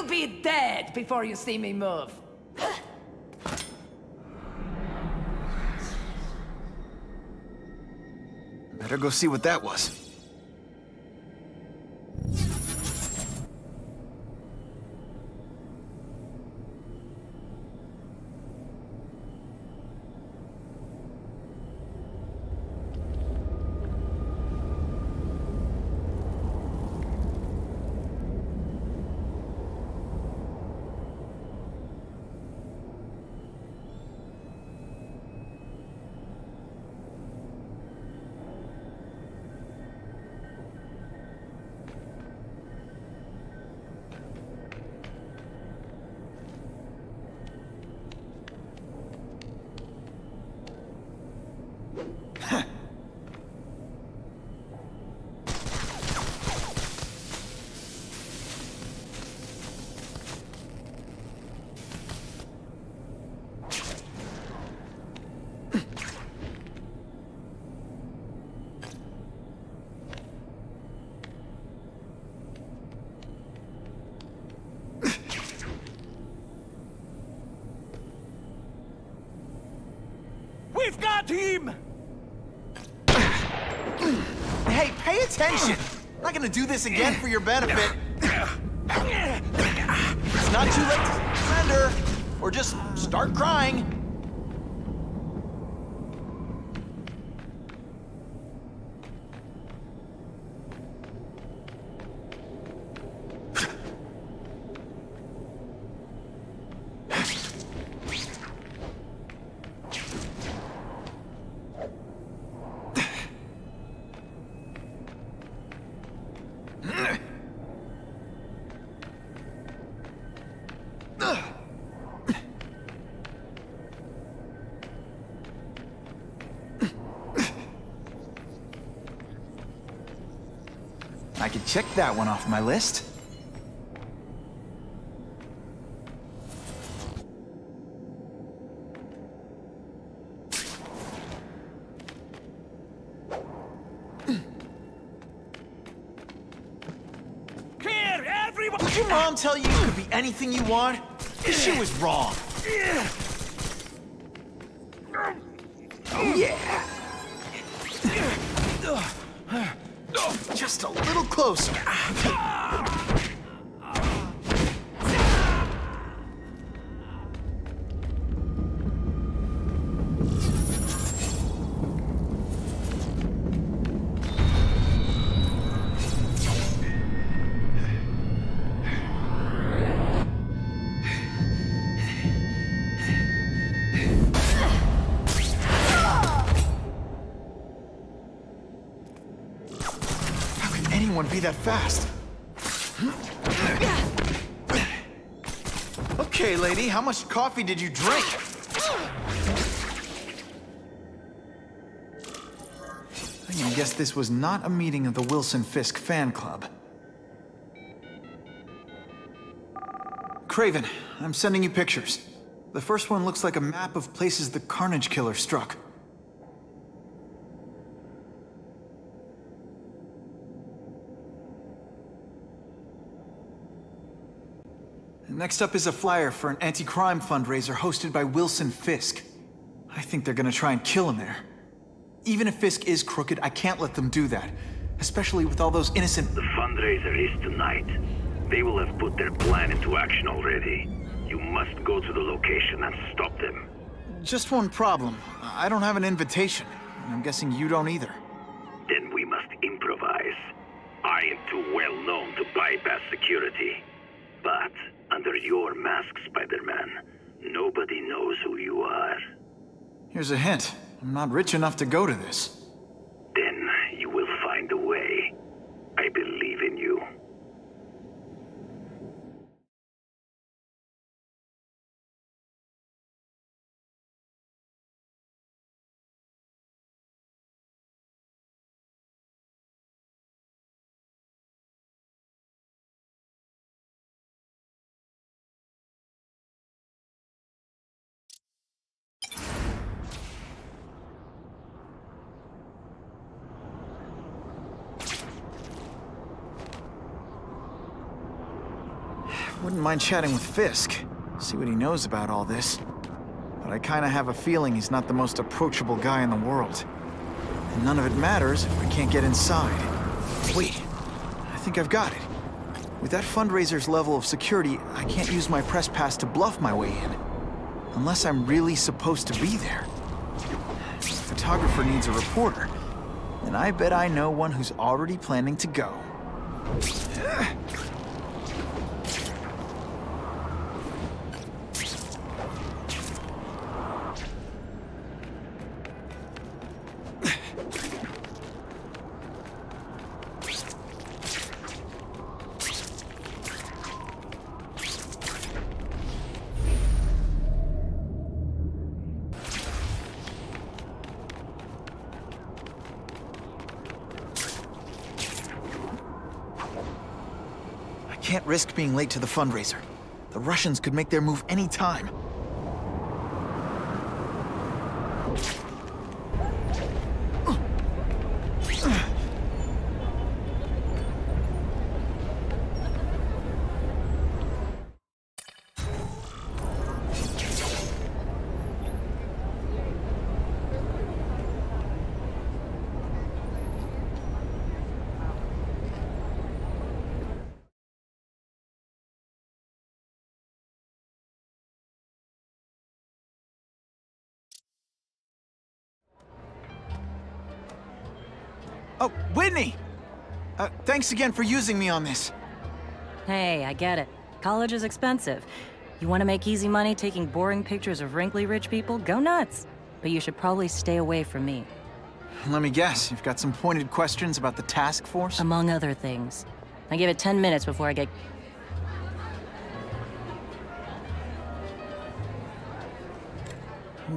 be dead before you see me move. Better go see what that was. We've got him! Hey, pay attention! I'm not gonna do this again for your benefit. It's not too late to surrender, or just start crying. I could check that one off my list. Here, everyone! Did your mom tell you you could be anything you want? She was wrong. Yeah. Just a little closer. Anyone be that fast? Okay, lady, how much coffee did you drink? I guess this was not a meeting of the Wilson Fisk fan club. Craven, I'm sending you pictures. The first one looks like a map of places the Carnage Killer struck. Next up is a flyer for an anti-crime fundraiser hosted by Wilson Fisk. I think they're gonna try and kill him there. Even if Fisk is crooked, I can't let them do that. Especially with all those innocent— The fundraiser is tonight. They will have put their plan into action already. You must go to the location and stop them. Just one problem. I don't have an invitation. And I'm guessing you don't either. Then we must improvise. I am too well known to bypass security. But under your mask, Spider-Man, nobody knows who you are. Here's a hint. I'm not rich enough to go to this. Then you will find a way. I believe in you. Wouldn't mind chatting with Fisk, see what he knows about all this. But I kinda have a feeling he's not the most approachable guy in the world. And none of it matters if I can't get inside. Wait, I think I've got it. With that fundraiser's level of security, I can't use my press pass to bluff my way in. Unless I'm really supposed to be there. If the photographer needs a reporter, then I bet I know one who's already planning to go. Can't risk being late to the fundraiser. The Russians could make their move any time. Oh, Whitney! Thanks again for using me on this. Hey, I get it. College is expensive. You want to make easy money taking boring pictures of wrinkly rich people? Go nuts! But you should probably stay away from me. Let me guess, you've got some pointed questions about the task force? Among other things. I give it 10 minutes before I get...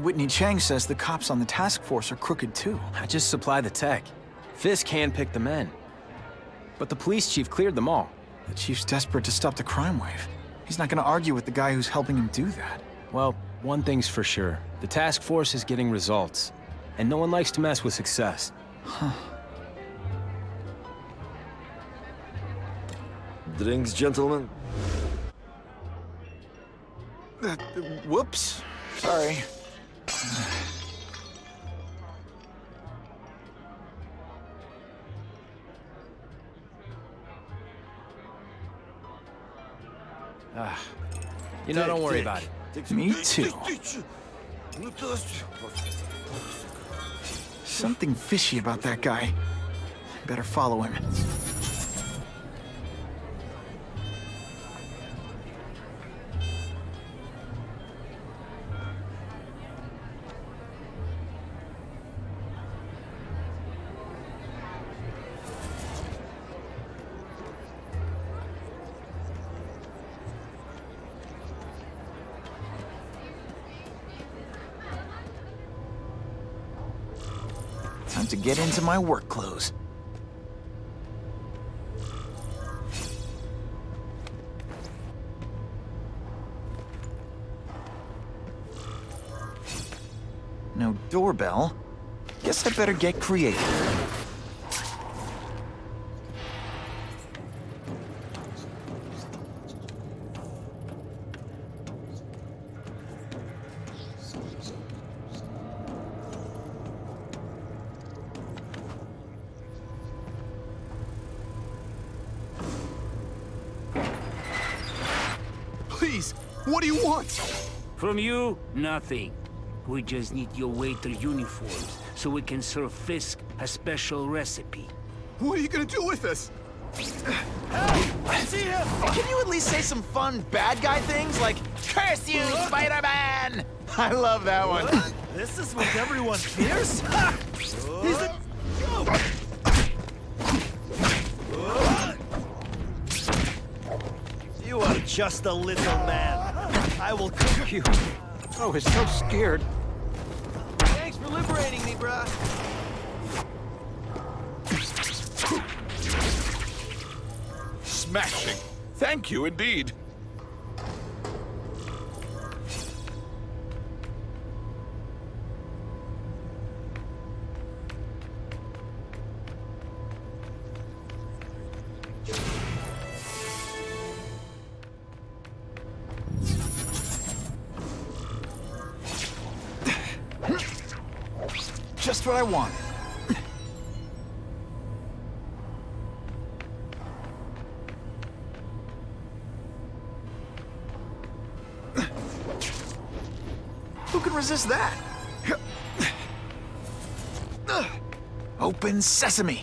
Whitney Chang says the cops on the task force are crooked too. I just supply the tech. Fisk handpicked the men. But the police chief cleared them all. The chief's desperate to stop the crime wave. He's not gonna argue with the guy who's helping him do that. Well, one thing's for sure. The task force is getting results. And no one likes to mess with success. Huh. Drinks, gentlemen? Whoops. Sorry. You know, don't worry about it. Me too. Something fishy about that guy. Better follow him. Time to get into my work clothes. No doorbell. Guess I better get creative. Please, what do you want? From you, nothing. We just need your waiter uniforms so we can serve Fisk a special recipe. What are you gonna do with us? See ya! Can you at least say some fun bad guy things like, "Curse you, Spider-Man"? I love that one. This is what everyone fears? He's a... You are just a little man. I will cook you. Oh, he's so scared. Thanks for liberating me, bruh. Smashing. Thank you indeed. what I wanted. Who can resist that? Open sesame.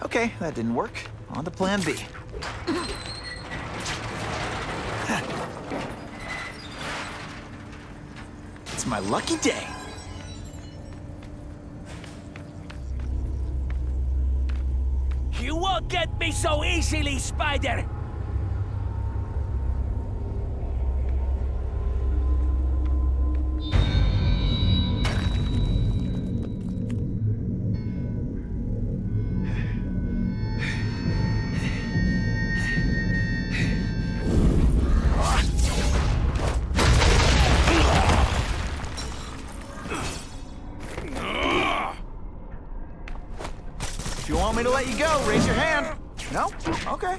Okay, that didn't work. On to plan B. It's my lucky day. You won't get me so easily, Spider! If you want me to let you go, raise your hand. No? Okay.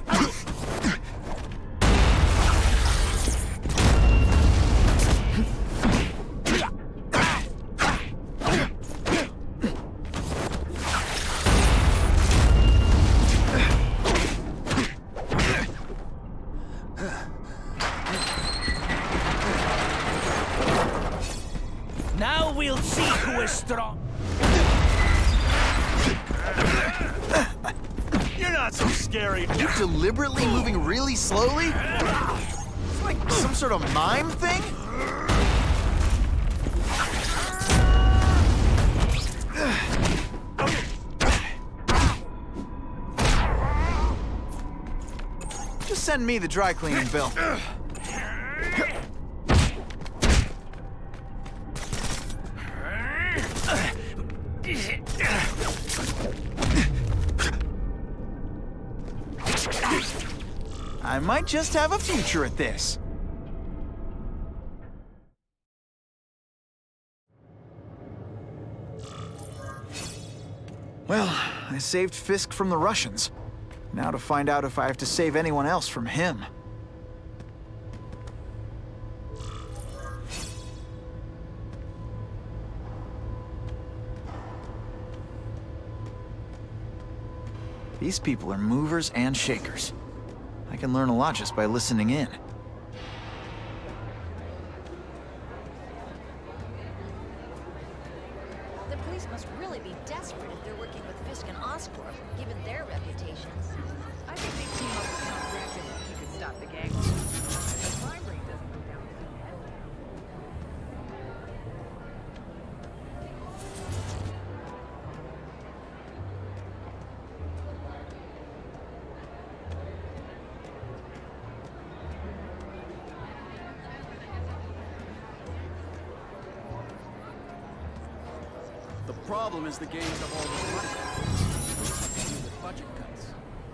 Now we'll see who is strong. You're not so scary. Are you deliberately moving really slowly? It's like some sort of mime thing? Just send me the dry cleaning bill. I might just have a future at this. Well, I saved Fisk from the Russians. Now to find out if I have to save anyone else from him. These people are movers and shakers. I can learn a lot just by listening in. The police must really be desperate if they're working with Fisk and Oscorp, given their reputations. I think they team up with Count Dracula if you could stop the gang. The crime rate doesn't go down with the head. The problem is the gangs have all this money. The budget cuts.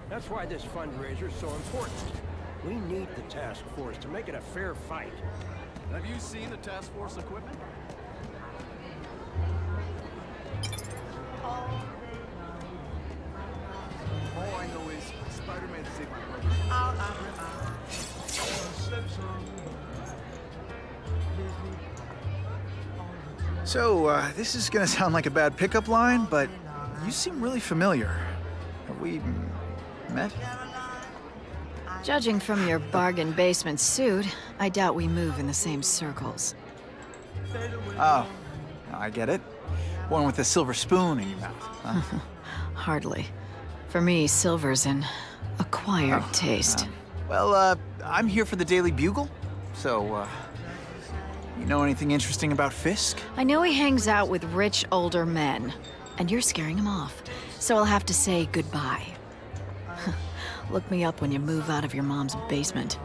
That's why this fundraiser is so important. We need the task force to make it a fair fight. Have you seen the task force equipment? All I know is Spider-Man saved my brother. So, this is gonna sound like a bad pickup line, but you seem really familiar. Have we met? Judging from your bargain basement suit, I doubt we move in the same circles. Oh, I get it. One with a silver spoon in your mouth. Huh? Hardly. For me, silver's an acquired taste. Well, I'm here for the Daily Bugle, so, you know anything interesting about Fisk? I know he hangs out with rich older men, and you're scaring him off, so I'll have to say goodbye. Look me up when you move out of your mom's basement.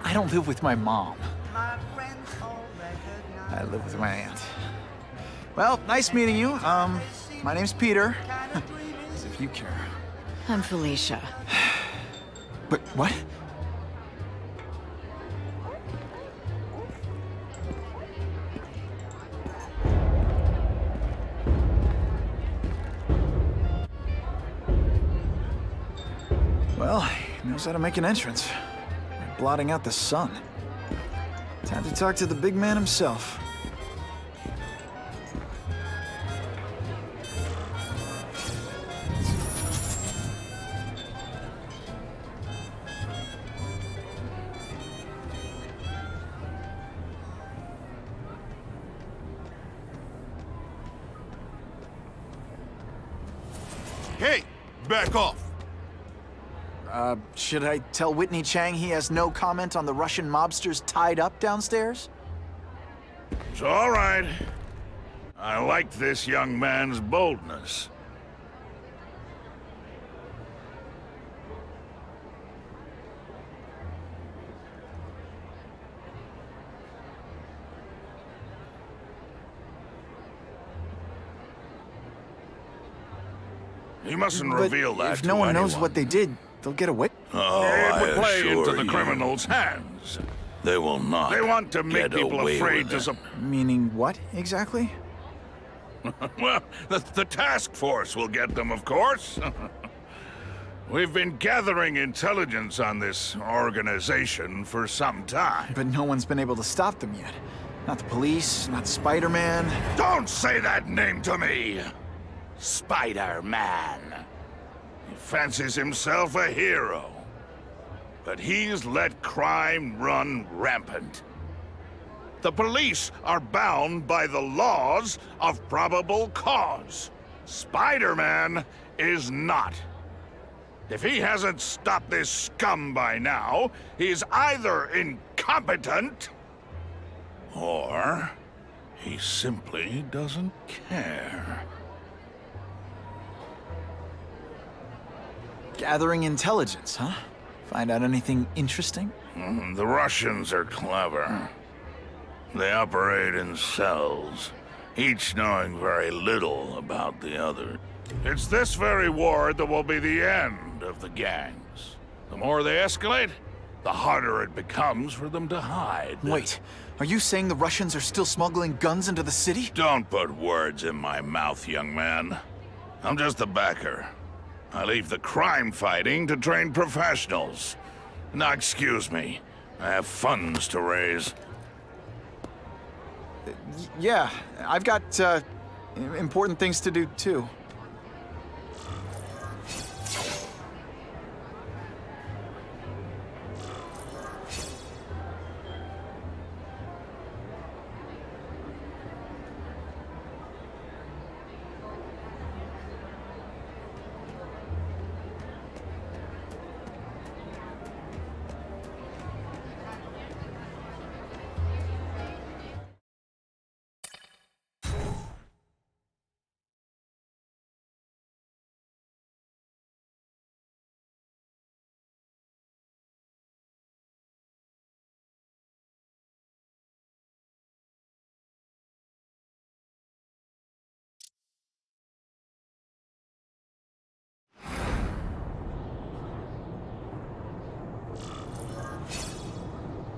I don't live with my mom. I live with my aunt. Well, nice meeting you. My name's Peter. As if you care. I'm Felicia. But what? Well, he knows how to make an entrance. By blotting out the sun. Time to talk to the big man himself. Hey, back off. Should I tell Whitney Chang he has no comment on the Russian mobsters tied up downstairs? It's all right. I like this young man's boldness. You mustn't But reveal that if no one knows what they did, they'll get away. Oh, it would play into the criminals' hands. They will not. They want to make people afraid to... Meaning what, exactly? Well, the task force will get them, of course. We've been gathering intelligence on this organization for some time. But no one's been able to stop them yet. Not the police, not Spider-Man. Don't say that name to me! Spider-Man. He fancies himself a hero. But he's let crime run rampant. The police are bound by the laws of probable cause. Spider-Man is not. If he hasn't stopped this scum by now, he's either incompetent, or he simply doesn't care. Gathering intelligence, huh? Find out anything interesting? The Russians are clever. They operate in cells, each knowing very little about the other. It's this very war that will be the end of the gangs. The more they escalate, the harder it becomes for them to hide. Wait, are you saying the Russians are still smuggling guns into the city? Don't put words in my mouth, young man. I'm just a backer. I leave the crime fighting to trained professionals. Now, excuse me. I have funds to raise. Yeah, I've got, important things to do, too.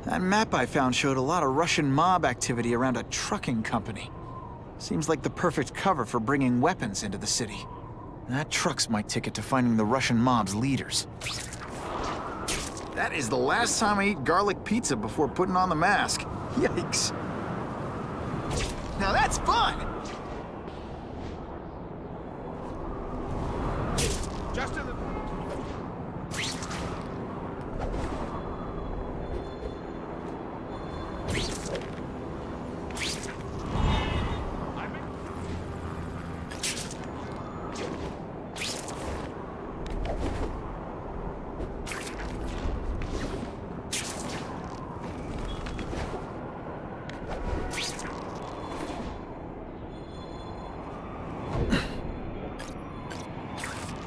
That map I found showed a lot of Russian mob activity around a trucking company. Seems like the perfect cover for bringing weapons into the city. That truck's my ticket to finding the Russian mob's leaders. That is the last time I eat garlic pizza before putting on the mask. Yikes. Now that's fun! Just in the...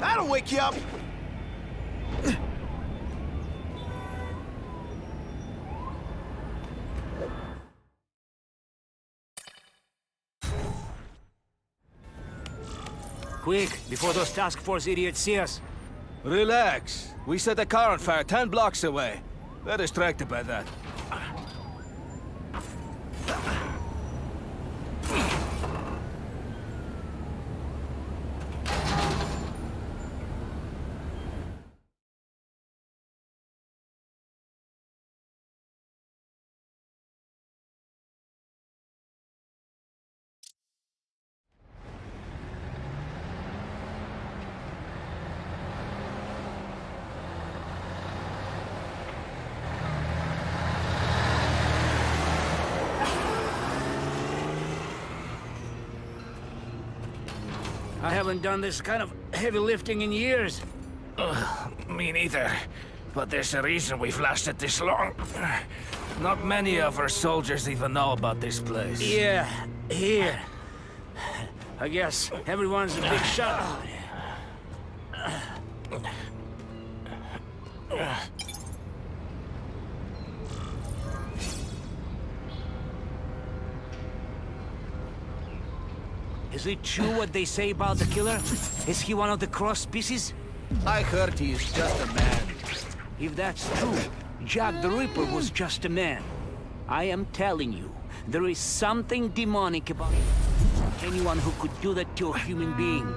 That'll wake you up! Quick, before those task force idiots see us. Relax. We set a car on fire 10 blocks away. They're distracted by that. haven't done this kind of heavy lifting in years. Me neither. But there's a reason we've lasted this long. Not many of our soldiers even know about this place. Yeah, here. I guess everyone's a big shot. Is it true what they say about the killer? Is he one of the cross species? I heard he is just a man. If that's true, Jack the Ripper was just a man. I am telling you, there is something demonic about anyone who could do that to a human being.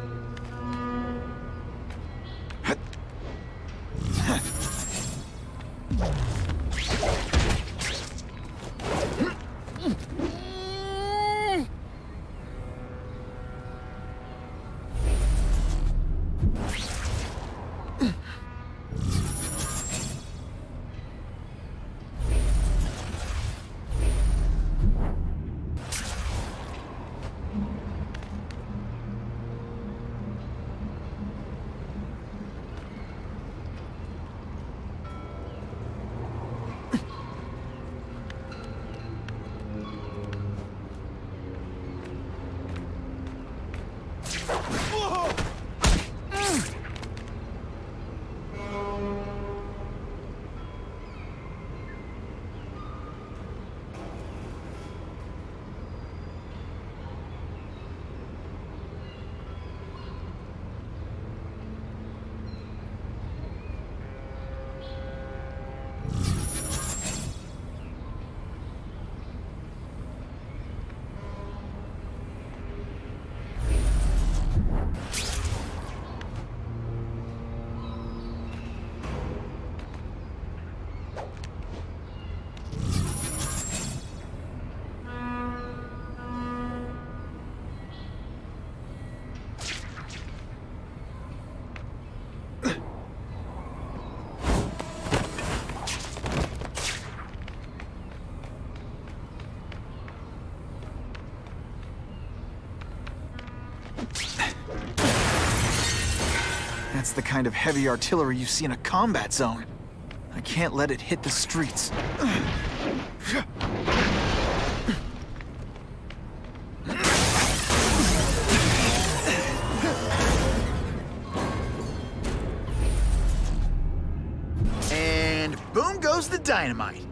That's the kind of heavy artillery you see in a combat zone. I can't let it hit the streets. And boom goes the dynamite.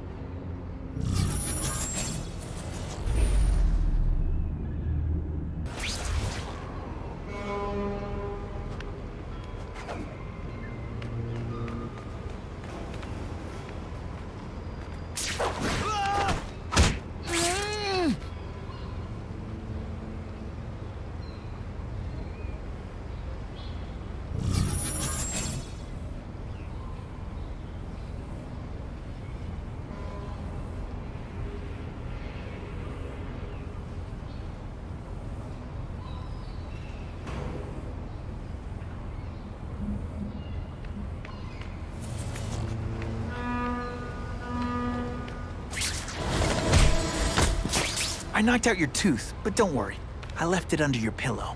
I knocked out your tooth, but don't worry. I left it under your pillow.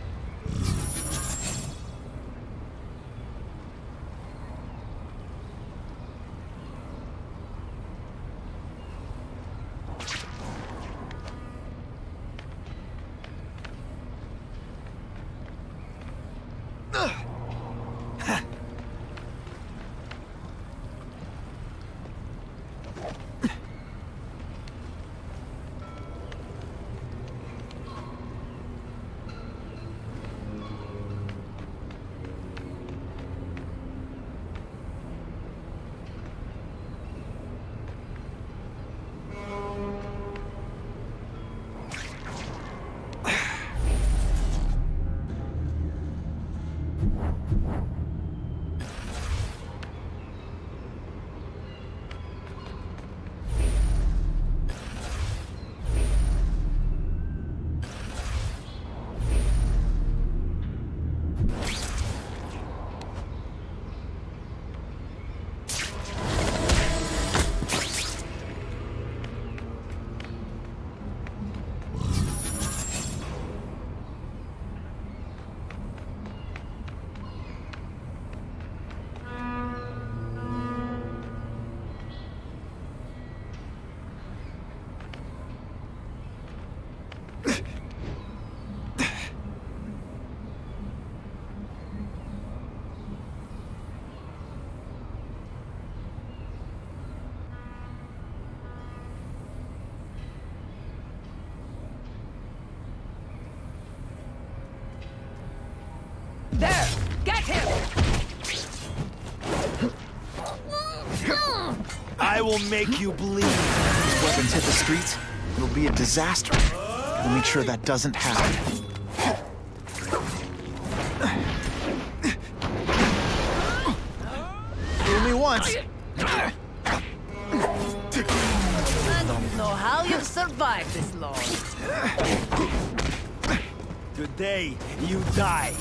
I will make you bleed. If weapons hit the streets, it'll be a disaster. Gotta make sure that doesn't happen. Fool me once. I don't know how you've survived this long. Today, you die.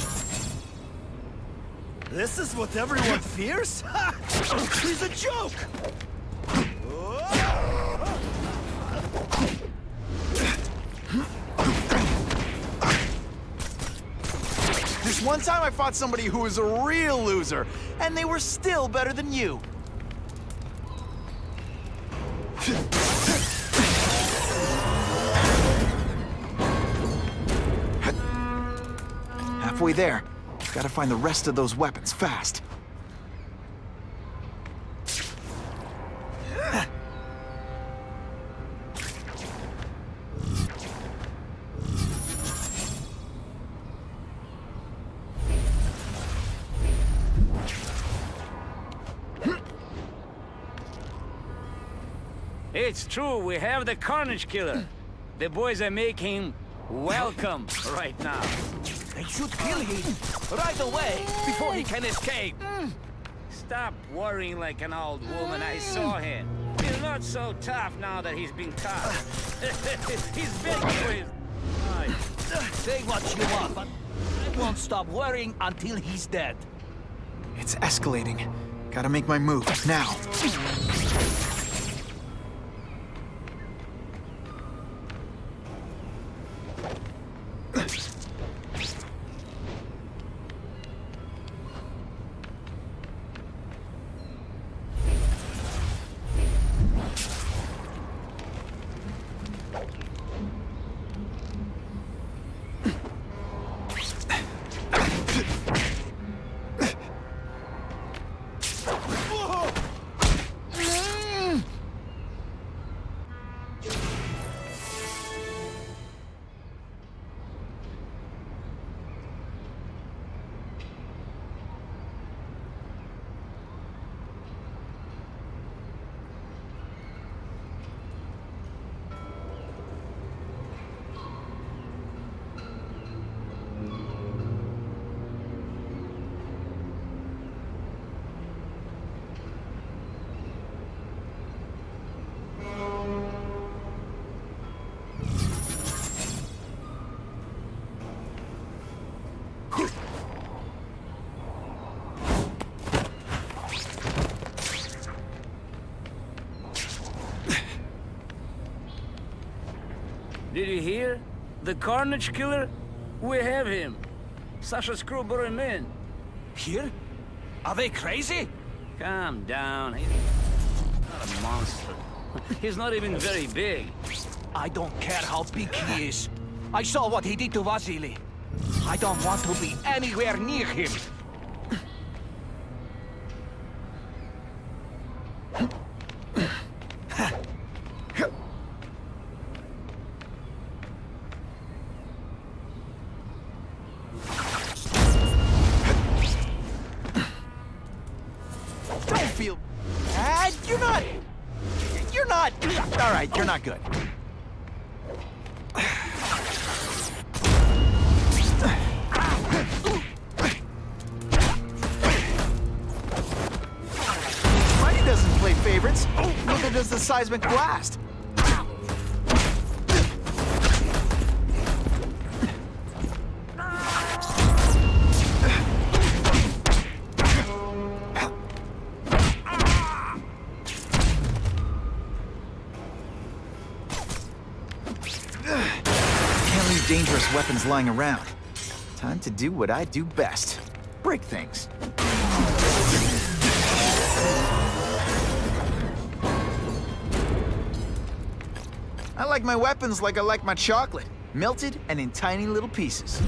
This is what everyone fears? He's a joke! This one time I fought somebody who was a real loser, and they were still better than you. Halfway there. Gotta find the rest of those weapons fast. It's true, we have the Carnage Killer. The boys are making welcome right now. They should kill him right away before he can escape. Stop worrying like an old woman. I saw him. He's not so tough now that he's been caught. He's been for his life. Say what you want, but I won't stop worrying until he's dead. It's escalating. Gotta make my move now. Did you hear? The Carnage Killer? We have him. Sasha Screwborough men. Here? Are they crazy? Calm down. He's not a monster. He's not even very big. I don't care how big he is. I saw what he did to Vasily. I don't want to be anywhere near him. Don't feel bad. You're not. All right, you're not good. Money doesn't play favorites. Neither does the seismic blast. Can't leave dangerous weapons lying around. Time to do what I do best. Break things. I like my weapons like I like my chocolate. Melted and in tiny little pieces.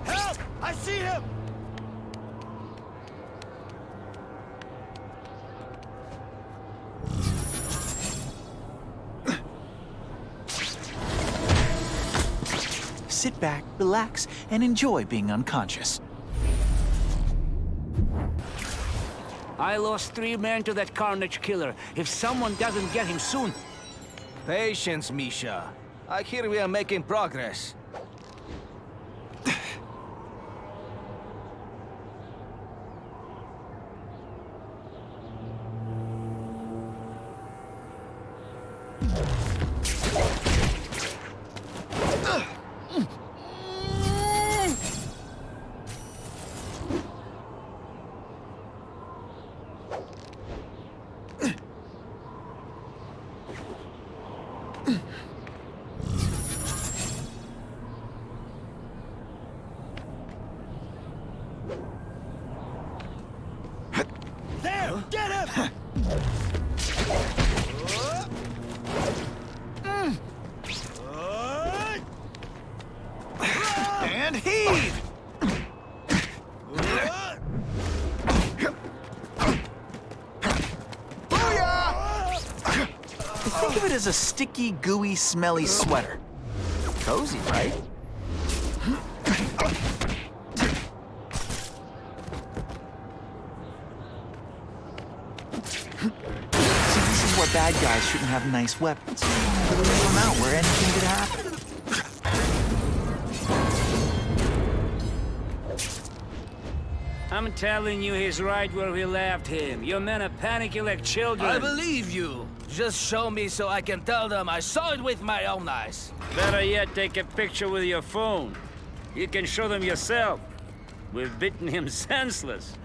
Help! I see him! sit back, relax, and enjoy being unconscious. I lost 3 men to that Carnage killer. If someone doesn't get him soon... Patience, Misha. I hear we are making progress. And heave! Booyah! Think of it as a sticky, gooey, smelly sweater. Cozy, right? See, this is where bad guys shouldn't have nice weapons. Leave them out where anything could happen. I'm telling you, he's right where we left him. Your men are panicking like children. I believe you. Just show me so I can tell them I saw it with my own eyes. Better yet, take a picture with your phone. You can show them yourself. We've beaten him senseless.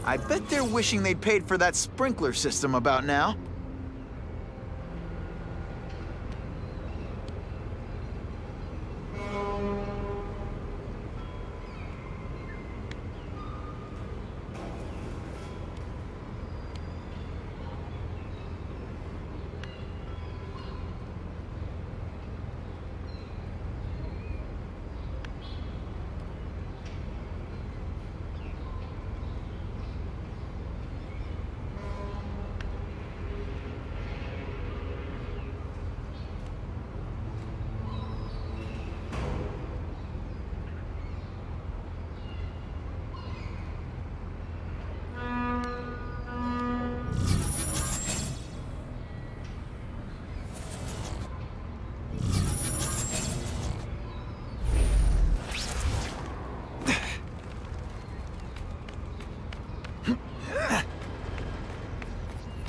I bet they're wishing they'd paid for that sprinkler system about now.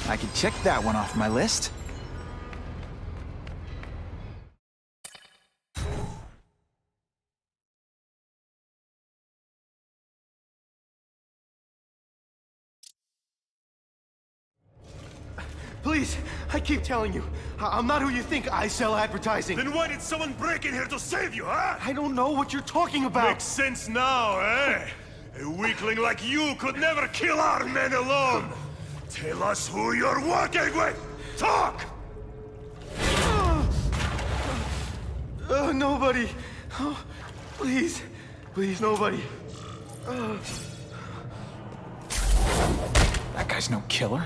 I can check that one off my list. Please, I keep telling you, I'm not who you think. I sell advertising. Then why did someone break in here to save you, huh? I don't know what you're talking about. Makes sense now, eh? A weakling like you could never kill our men alone. Tell us who you're working with! Talk! Nobody. Oh, please. Please, nobody. That guy's no killer.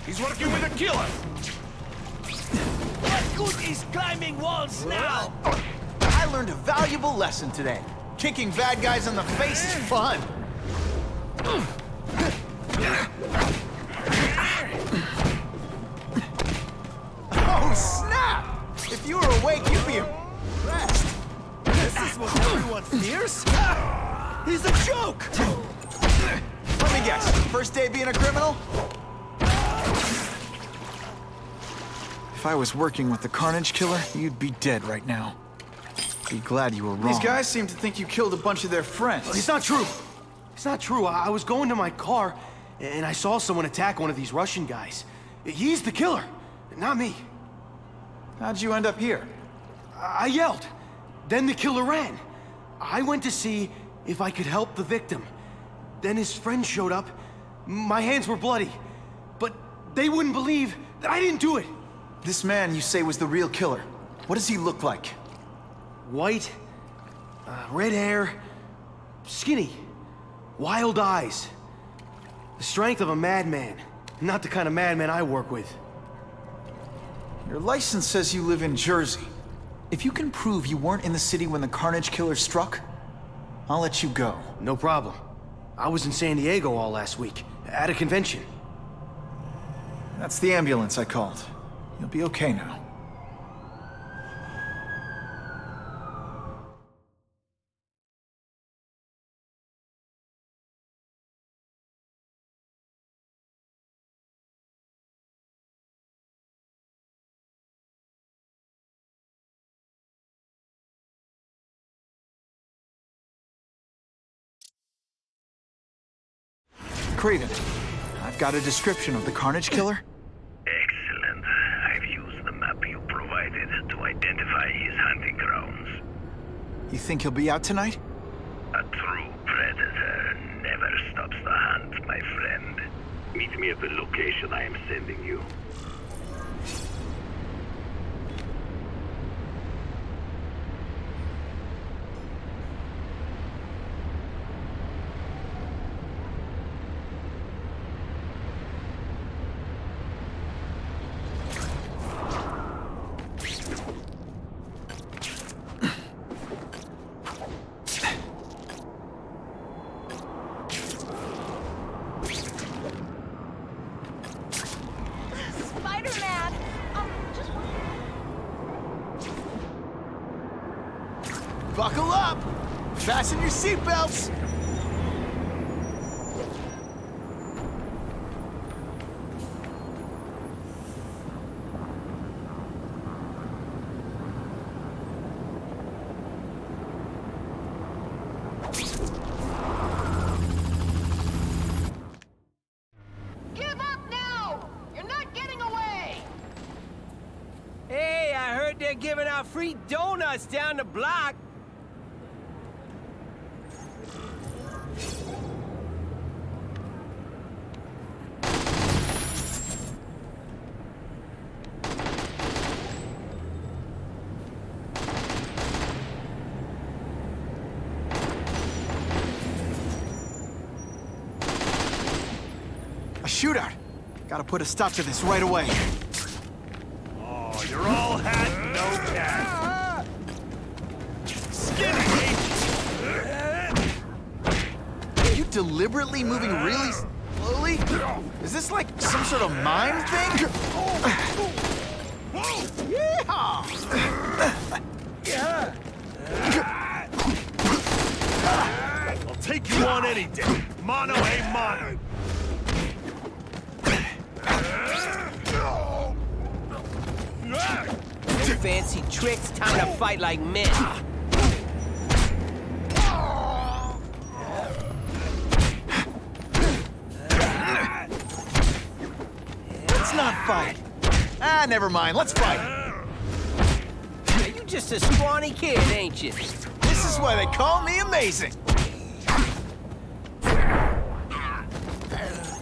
He's working with a killer! What good is climbing walls now? I learned a valuable lesson today. Kicking bad guys in the face is fun. Oh, snap! If you were awake, you'd be impressed. This is what everyone fears? He's a joke! Let me guess, first day being a criminal? If I was working with the Carnage Killer, you'd be dead right now. Be glad you were wrong. These guys seem to think you killed a bunch of their friends. It's not true. It's not true. I was going to my car, and I saw someone attack one of these Russian guys. He's the killer, not me. How'd you end up here? I yelled. Then the killer ran. I went to see if I could help the victim. Then his friend showed up. My hands were bloody. But they wouldn't believe that I didn't do it. This man you say was the real killer. What does he look like? White, red hair, skinny, wild eyes. The strength of a madman. Not the kind of madman I work with. Your license says you live in Jersey. If you can prove you weren't in the city when the Carnage Killer struck, I'll let you go. No problem. I was in San Diego all last week, at a convention. That's the ambulance I called. You'll be okay now. Craven, I've got a description of the Carnage Killer. Excellent. I've used the map you provided to identify his hunting grounds. You think he'll be out tonight? A true predator never stops the hunt, my friend. Meet me at the location I am sending you. Buckle up! Fasten your seatbelts! Give up now! You're not getting away! Hey, I heard they're giving out free donuts down the block. Shootout! Gotta put a stop to this right away. Oh, you're all hat, no cat. Skinny! Are you deliberately moving really slowly? Is this like some sort of mime thing? Yeehaw! I'll take you on any day. Mono a mono. No fancy tricks, time to fight like men. Let's not fight. Ah, never mind. Let's fight. You just a scrawny kid, ain't you? This is why they call me amazing.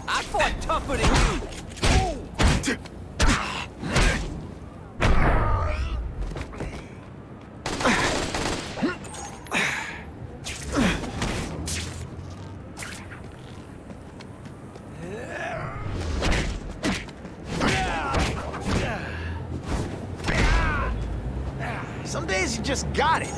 I fought tougher than you. Some days you just got it.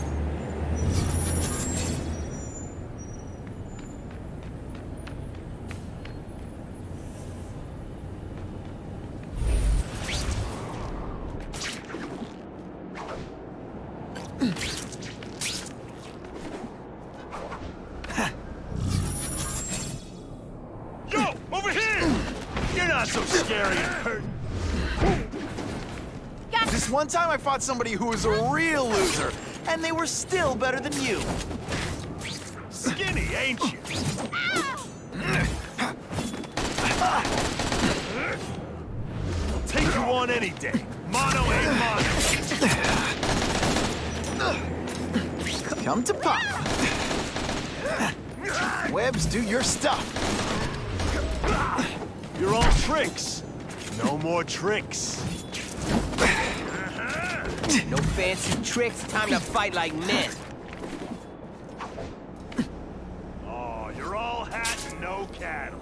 Yo, over here! You're not so scary and hurt. This one time I fought somebody who was a real loser, and they were still better than you. Skinny, ain't you? I'll take you on any day. Mono ain't mono. Come to pop. Webs, do your stuff. You're all tricks. No more tricks. No fancy tricks, time to fight like men. Oh, you're all hat and no cattle.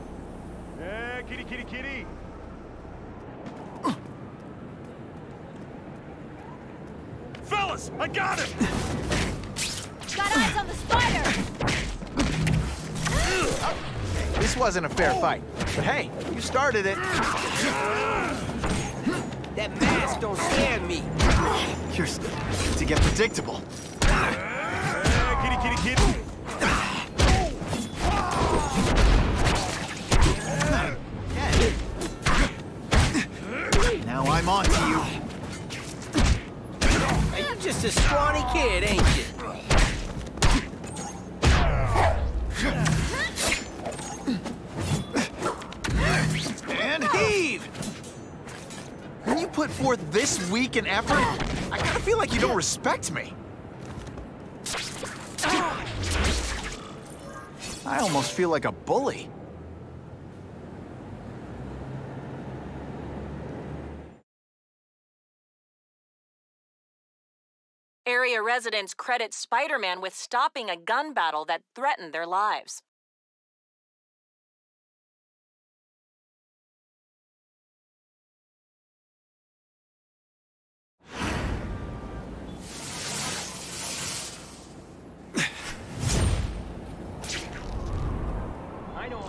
Yeah, kitty, kitty, kitty. Fellas, I got him! Got eyes on the spider! This wasn't a fair fight, but hey, you started it. That mask don't scare me. You're starting to get predictable. Kitty, kitty, kitty. Now I'm on to you. You're just a scrawny kid, ain't you? And heave! When you put forth this week an effort, I kinda feel like you don't respect me. I almost feel like a bully. Area residents credit Spider-Man with stopping a gun battle that threatened their lives. I know.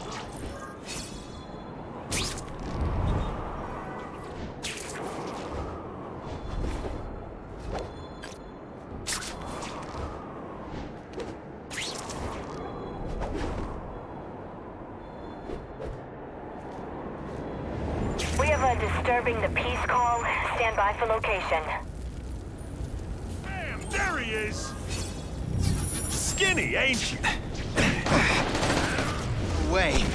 We have a disturbing the peace call. Stand by for location. Bam, there he is! Skinny, ain't you? Wait.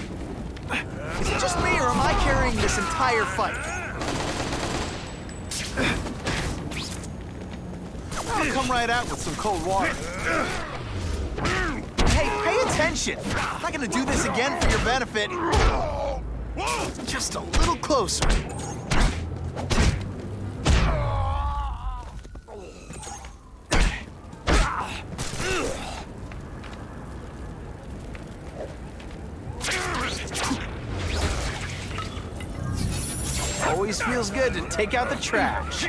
Is it just me, or am I carrying this entire fight? I'll come right out with some cold water. Hey, pay attention! I'm not gonna do this again for your benefit. Just a little closer. Always feels good to take out the trash.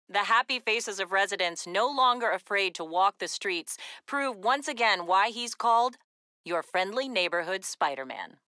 The happy faces of residents no longer afraid to walk the streets prove once again why he's called your friendly neighborhood Spider-Man.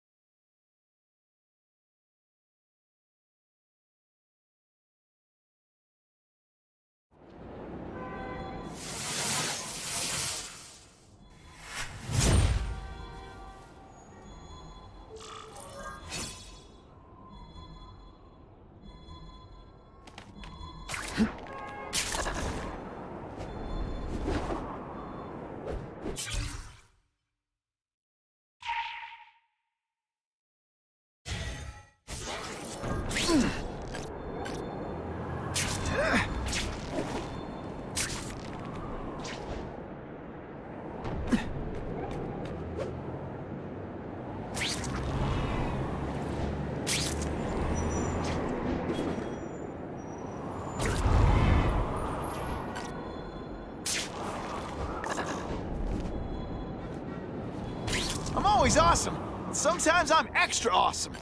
I'm always awesome. Sometimes I'm extra awesome.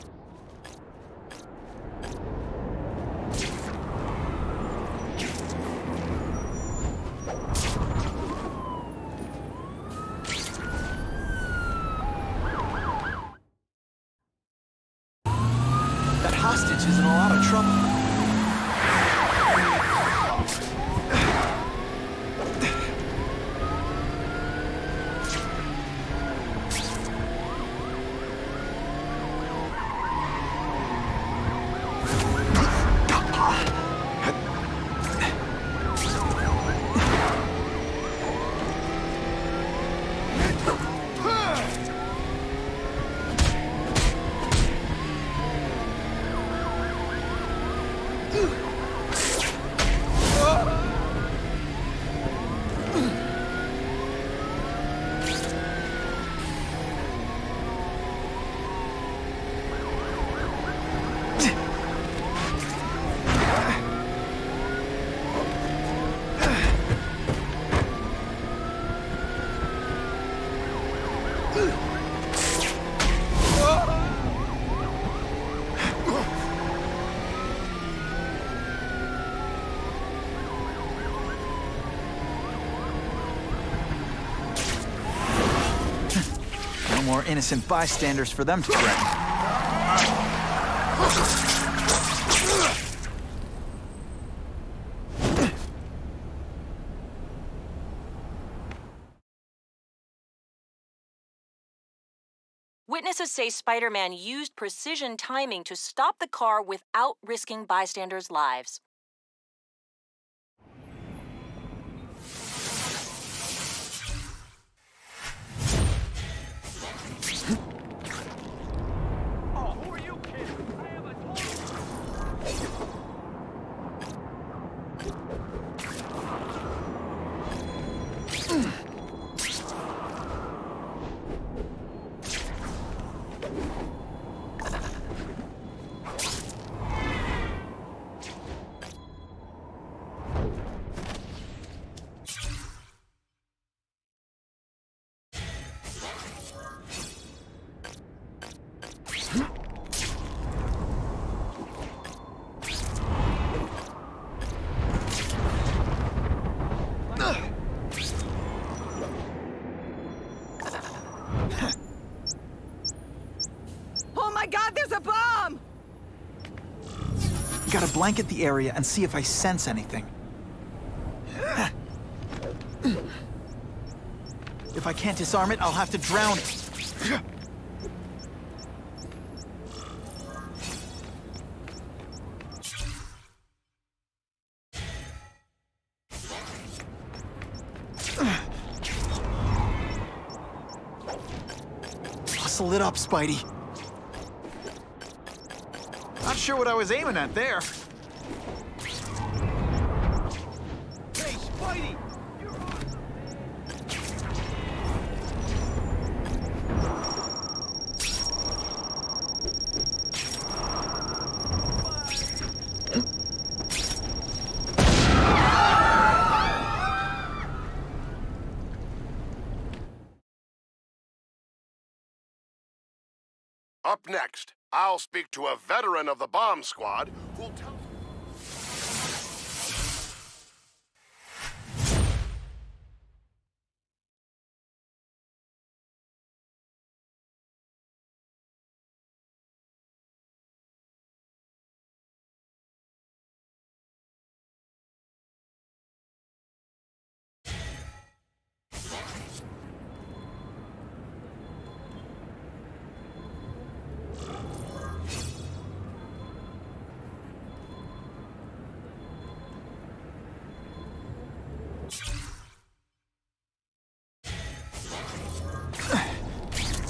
hostage is in a lot of trouble. More innocent bystanders for them to threaten. Witnesses say Spider-Man used precision timing to stop the car without risking bystanders' lives. Oh my God, there's a bomb! Gotta blanket the area and see if I sense anything. If I can't disarm it, I'll have to drown it. Hustle it up, Spidey. Not sure what I was aiming at there. Hey, Spidey! Up next, I'll speak to a veteran of the bomb squad who'll tell...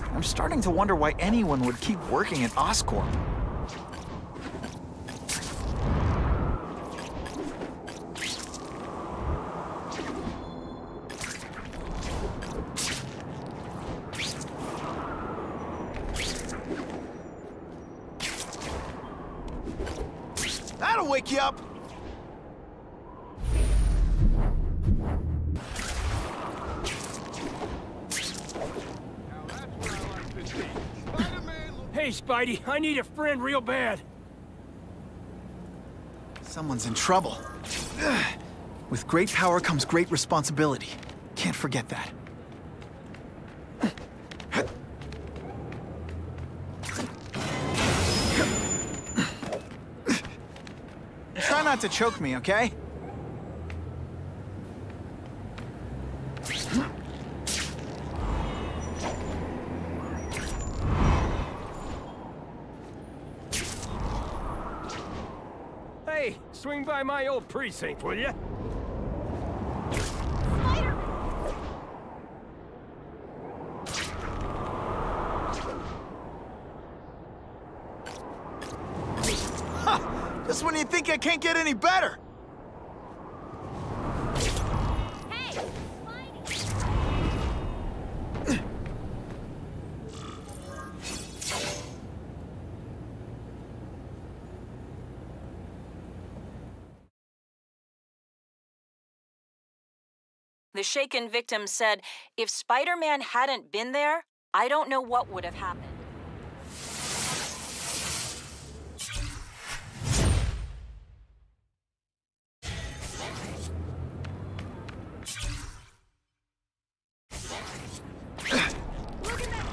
I'm starting to wonder why anyone would keep working at Oscorp. That'll wake you up! Hey, Spidey, I need a friend real bad. Someone's in trouble. With great power comes great responsibility. Can't forget that. not to choke me, okay? Hey, swing by my old precinct, will ya? Just when you think I can't get any better. The shaken victim said, if Spider-Man hadn't been there, I don't know what would have happened.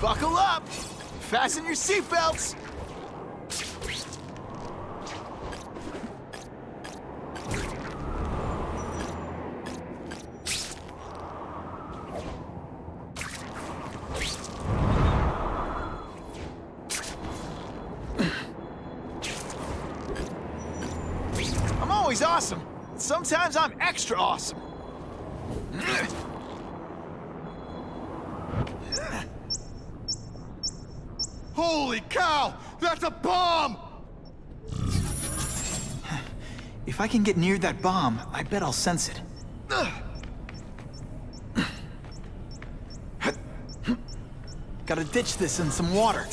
Buckle up! Fasten your seatbelts! I'm always awesome. Sometimes I'm extra awesome. Holy cow! That's a bomb! If I can get near that bomb, I bet I'll sense it. Gotta ditch this in some water.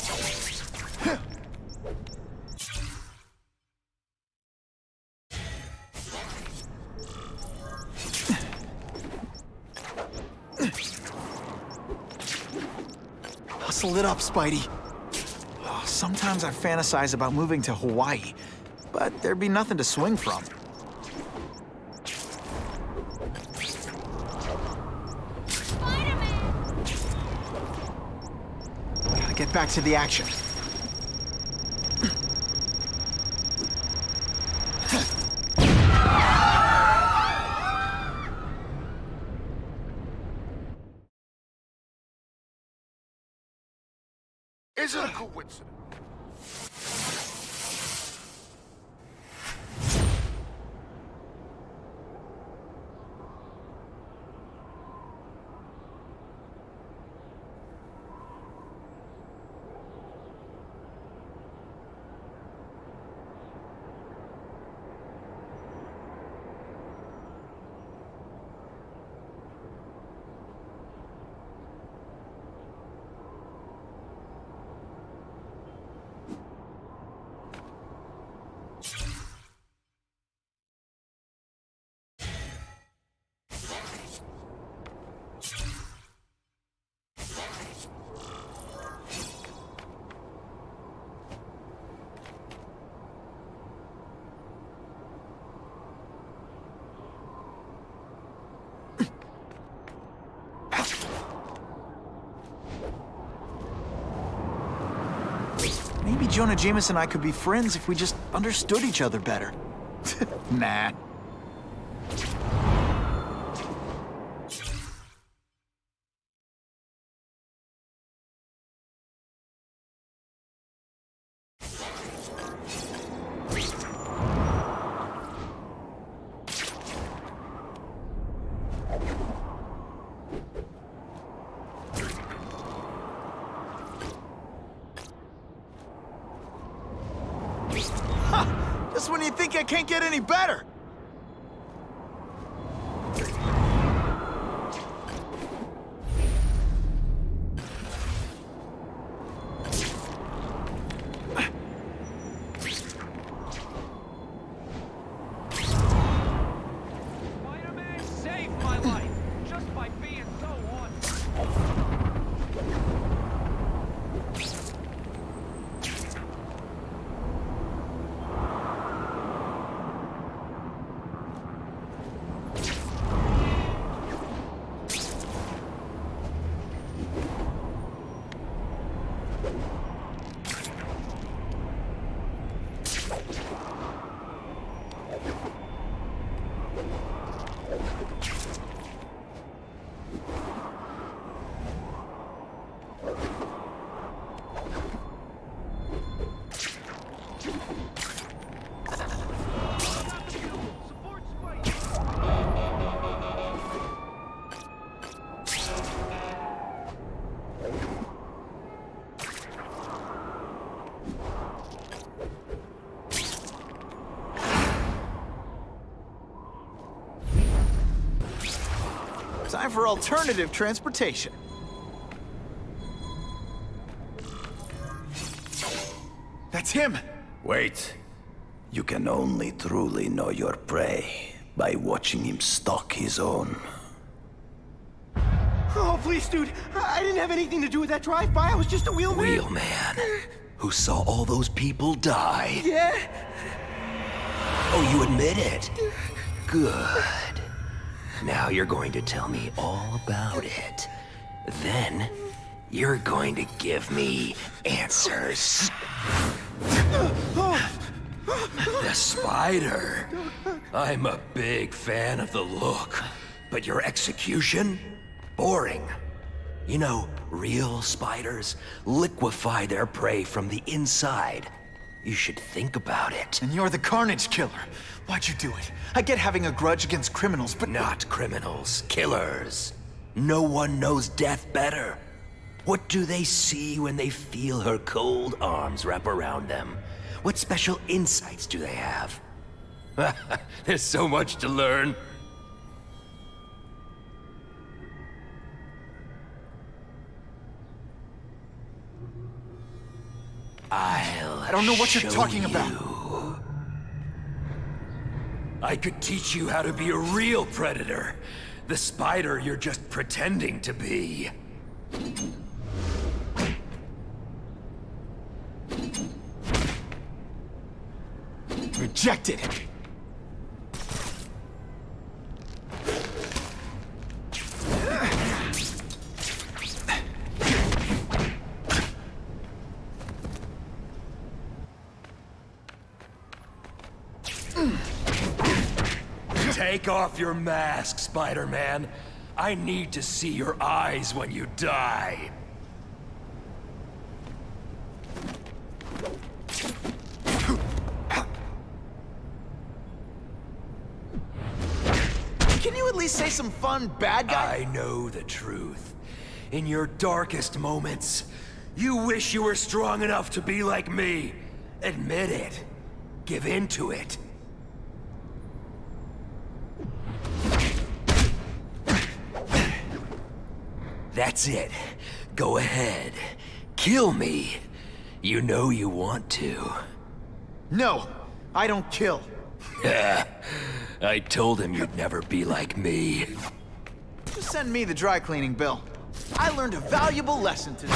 Hustle it up, Spidey. Oh, sometimes I fantasize about moving to Hawaii, but there'd be nothing to swing from. Gotta get back to the action. Is it a coincidence? Maybe Jonah Jameson and I could be friends if we just understood each other better. Nah. Just when you think I can't get any better. Spider-Man saved my life just by being so honest. Time for alternative transportation. That's him! Wait. You can only truly know your prey by watching him stalk his own. Oh, please, dude. I didn't have anything to do with that drive-by. I was just a wheelman. Wheelman? Who saw all those people die? Yeah? Oh, you admit it? Good. Now you're going to tell me all about it. Then, you're going to give me answers. The spider. I'm a big fan of the look, but your execution? Boring. You know, real spiders liquefy their prey from the inside. You should think about it. And you're the Carnage Killer. Why'd you do it? I get having a grudge against criminals, but... Not criminals, killers. No one knows death better. What do they see when they feel her cold arms wrap around them? What special insights do they have? There's so much to learn. I don't know what you're talking about. I could teach you how to be a real predator. The spider you're just pretending to be. Rejected. Take off your mask, Spider-Man. I need to see your eyes when you die. Can you at least say some fun bad guy? I know the truth. In your darkest moments, you wish you were strong enough to be like me. Admit it. Give in to it. That's it. Go ahead. Kill me. You know you want to. No, I don't kill. I told him you'd never be like me. Just send me the dry cleaning bill. I learned a valuable lesson today.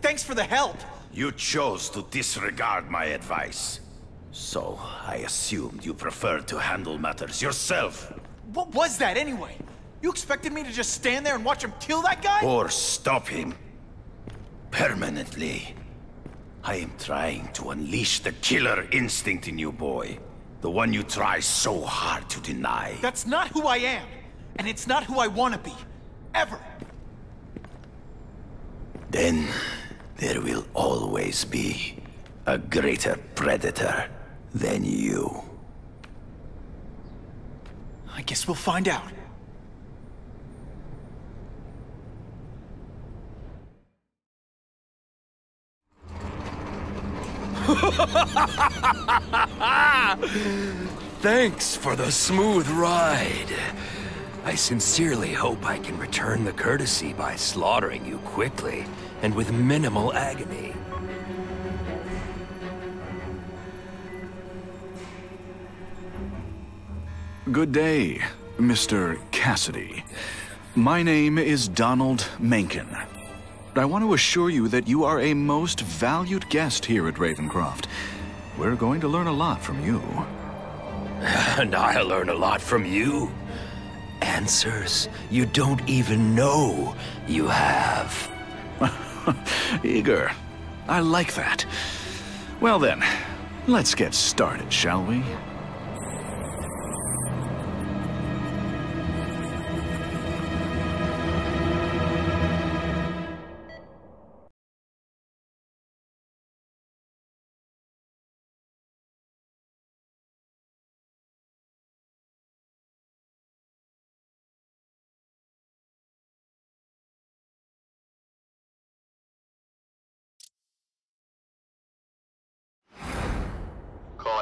Thanks for the help. You chose to disregard my advice. So, I assumed you preferred to handle matters yourself. What was that anyway? You expected me to just stand there and watch him kill that guy? Or stop him. Permanently. I am trying to unleash the killer instinct in you, boy. The one you try so hard to deny. That's not who I am. And it's not who I want to be. Ever. Then, there will always be a greater predator than you. I guess we'll find out. Thanks for the smooth ride. I sincerely hope I can return the courtesy by slaughtering you quickly and with minimal agony. Good day, Mr. Cassidy. My name is Donald Mencken. I want to assure you that you are a most valued guest here at Ravencroft. We're going to learn a lot from you. And I'll learn a lot from you. Answers you don't even know you have. Eager. I like that. Well then, let's get started, shall we?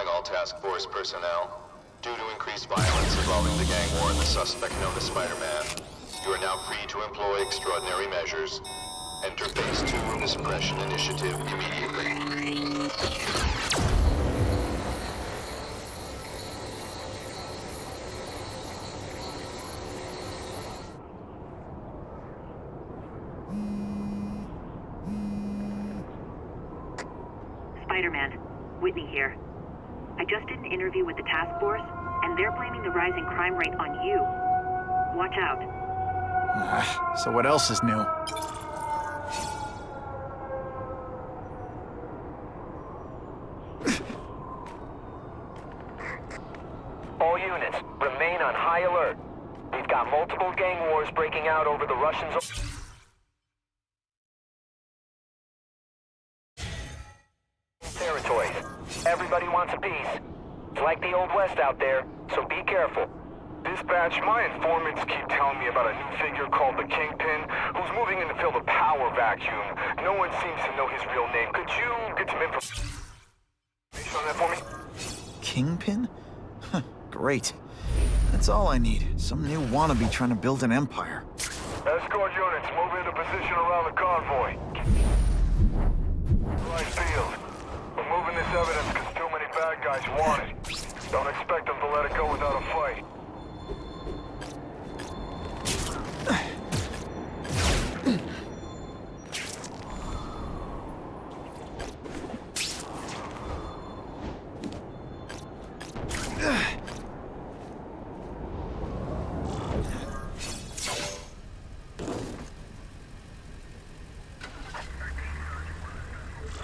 notifying all task force personnel. Due to increased violence involving the gang war and the suspect known as Spider-Man, you are now free to employ extraordinary measures. Enter Phase 2 of the Suppression Initiative immediately. Spider-Man, Whitney here. I just did an interview with the task force, and they're blaming the rising crime rate on you. Watch out. So what else is new? All units, remain on high alert. We've got multiple gang wars breaking out over the Russians' territories. Everybody wants a piece. It's like the Old West out there, so be careful. Dispatch, my informants keep telling me about a new figure called the Kingpin, who's moving in to fill the power vacuum. No one seems to know his real name. Could you get some information on that for me? Kingpin? Great. That's all I need. Some new wannabe trying to build an empire. Escort units, move into position around the convoy. Right field. We're moving this evidence because too many bad guys want it. Don't expect them to let it go without a fight.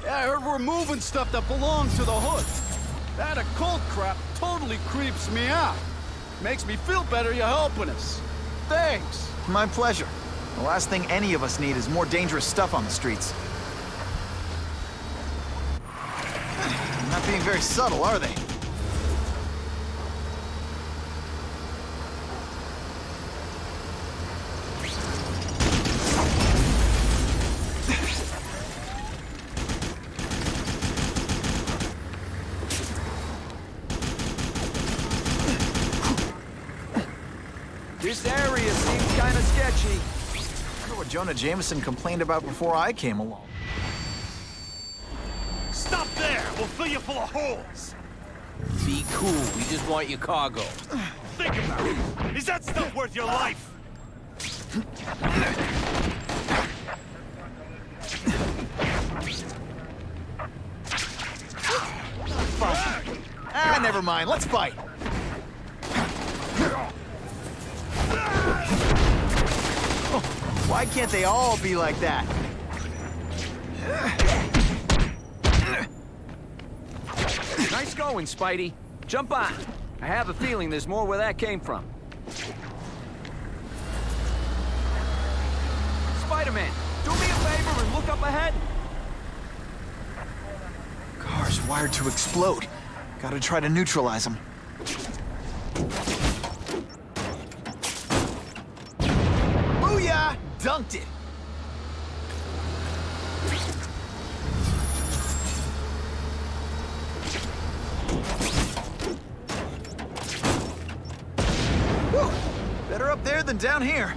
Yeah, I heard we're moving stuff that belongs to the Hood. That occult crap totally creeps me out. Makes me feel better you're helping us. Thanks. My pleasure. The last thing any of us need is more dangerous stuff on the streets. Not being very subtle, are they? This area seems kind of sketchy. I wonder what Jonah Jameson complained about before I came along. Stop there! We'll fill you full of holes! Be cool, we just want your cargo. Think about it! Is that stuff worth your life? Never mind. Let's fight. Oh, why can't they all be like that? Nice going, Spidey. Jump on. I have a feeling there's more where that came from. Spider-Man, do me a favor and look up ahead. Car's wired to explode. Gotta try to neutralize them. Booyah! Dunked it! Whew! Better up there than down here.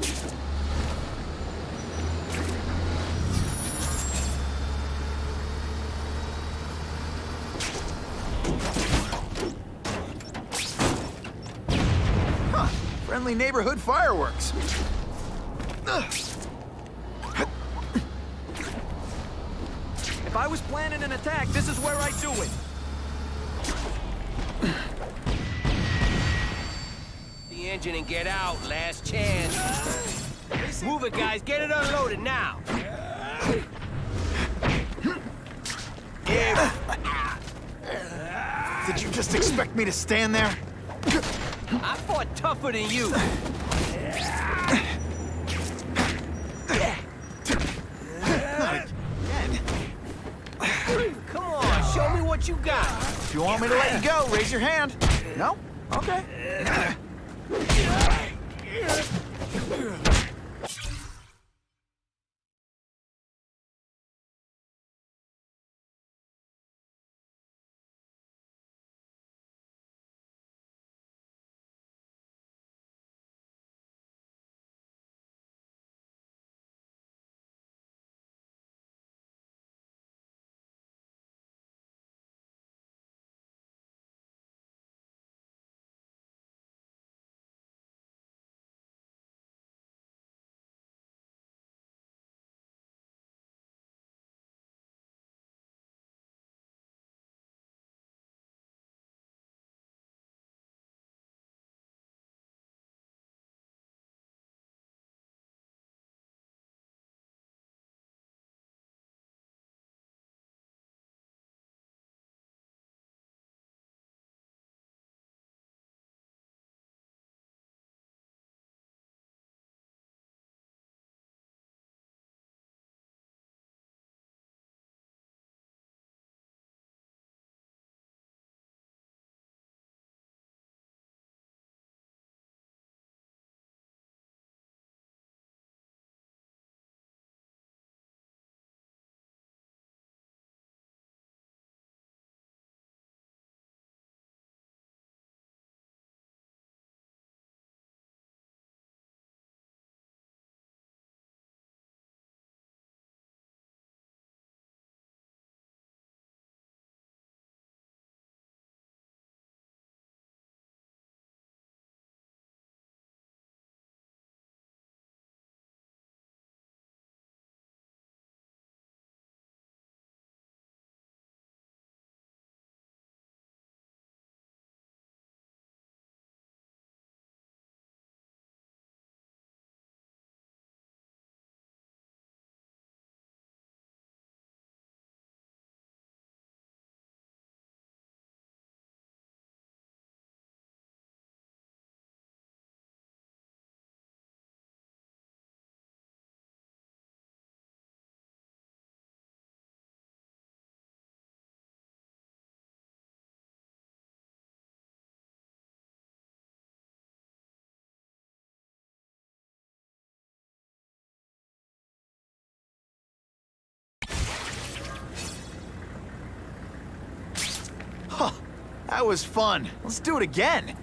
Friendly neighborhood fireworks. If I was planning an attack, this is where I'd do it. The engine and get out, last chance. Move it, guys. Get it unloaded now. Did you just expect me to stand there? I fought tougher than you. Come on, show me what you got. If you want me to let you go, raise your hand. No? Okay. That was fun. Let's do it again.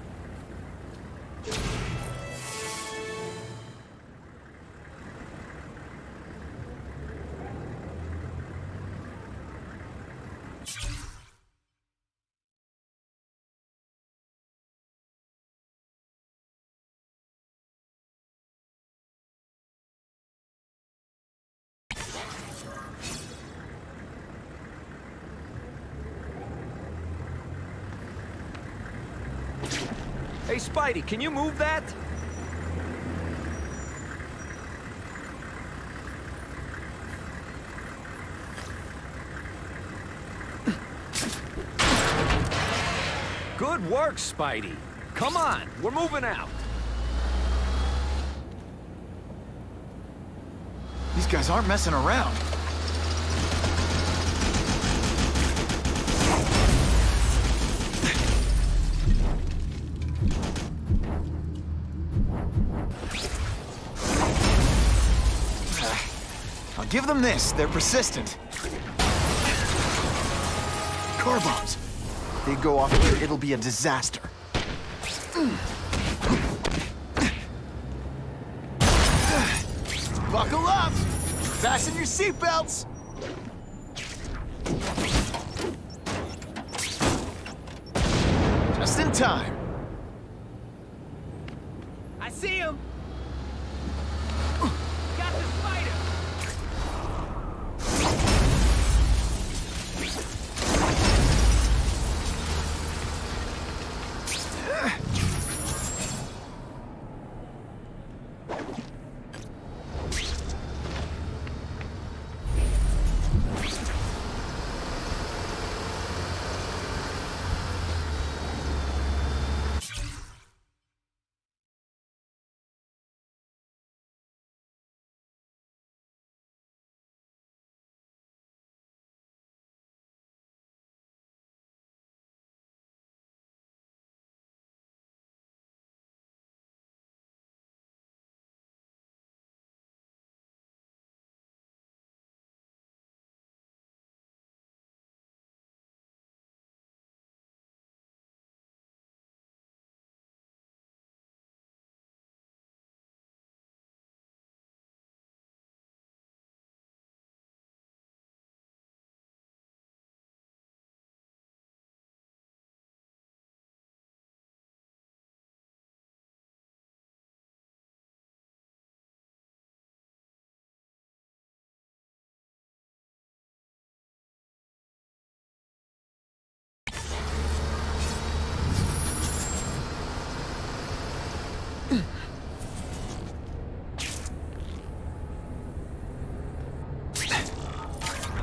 Hey, Spidey, can you move that? Good work, Spidey. Come on, we're moving out. These guys aren't messing around. I'll give them this. They're persistent. Car bombs. If they go off here, it'll be a disaster. Buckle up! Fasten your seatbelts! Just in time. I see him! Got the spider!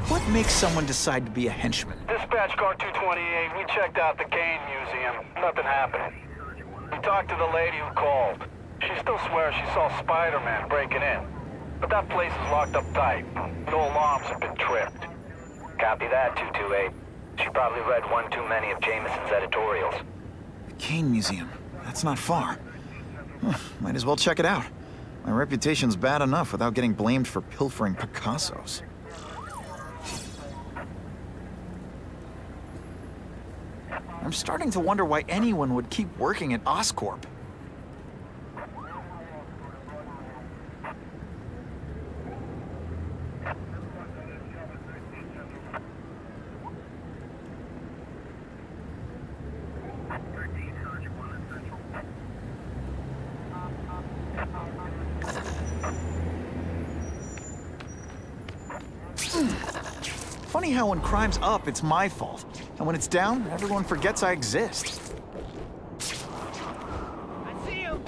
What makes someone decide to be a henchman? Dispatch car 228, we checked out the Kane Museum. Nothing happened. We talked to the lady who called. She still swears she saw Spider-Man breaking in. But that place is locked up tight. No alarms have been tripped. Copy that, 228. She probably read one too many of Jameson's editorials. The Kane Museum. That's not far. Might as well check it out. My reputation's bad enough without getting blamed for pilfering Picassos. I'm starting to wonder why anyone would keep working at Oscorp. Funny how when crime's up, it's my fault. And when it's down, everyone forgets I exist. I see him!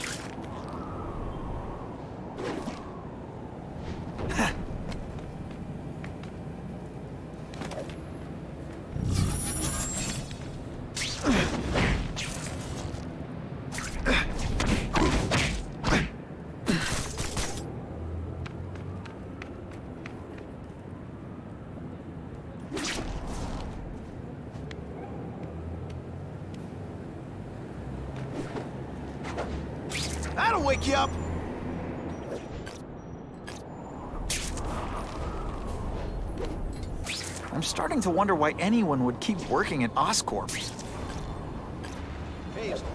That'll wake you up! I'm starting to wonder why anyone would keep working at Oscorp. Hazel.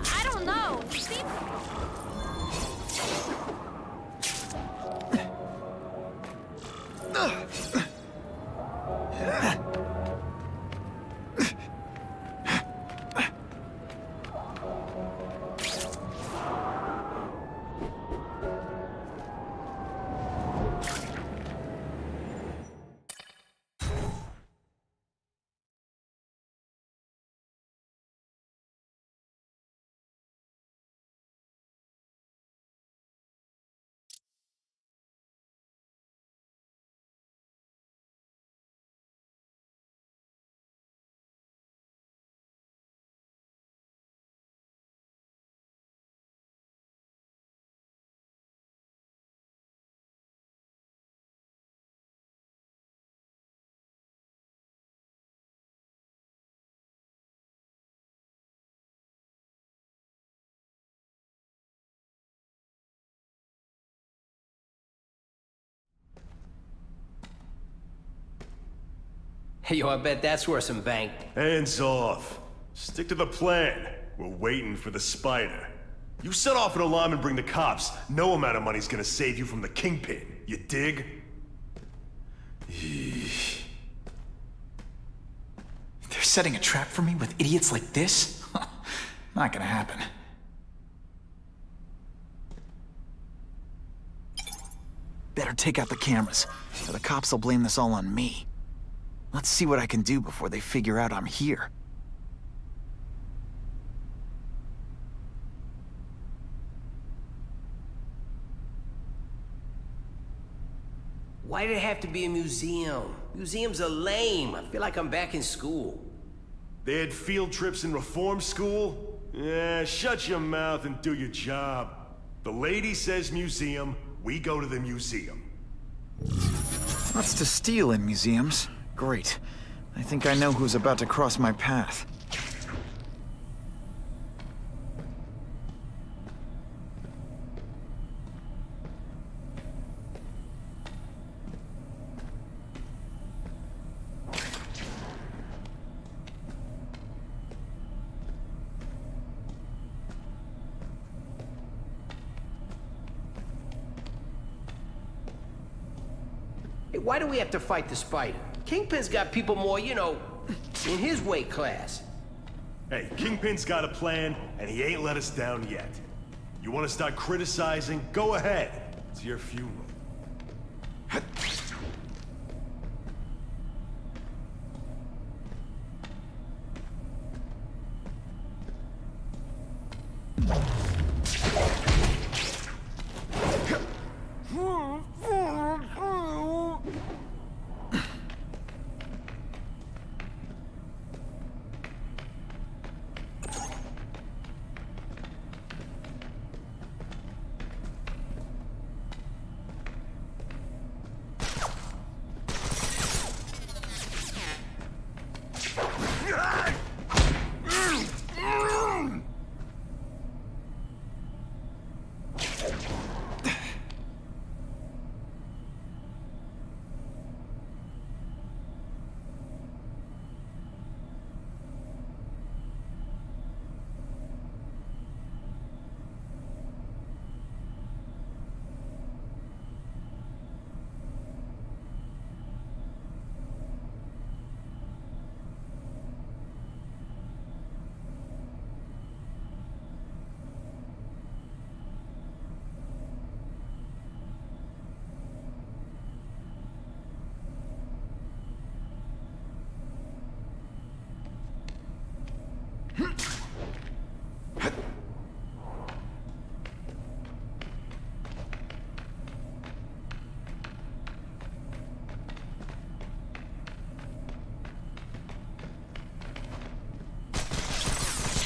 I don't know. Hey, yo, I bet that's worth some bank. Hands off. Stick to the plan. We're waiting for the spider. You set off an alarm and bring the cops. No amount of money's gonna save you from the Kingpin. You dig? They're setting a trap for me with idiots like this? Not gonna happen. Better take out the cameras, or the cops will blame this all on me. Let's see what I can do before they figure out I'm here. Why did it have to be a museum? Museums are lame. I feel like I'm back in school. They had field trips in reform school? Yeah, shut your mouth and do your job. The lady says museum, we go to the museum. Lots to steal in museums. Great. I think I know who's about to cross my path. Hey, why do we have to fight the spider? Kingpin's got people more, you know, in his weight class. Hey, Kingpin's got a plan, and he ain't let us down yet. You want to start criticizing? Go ahead. It's your funeral.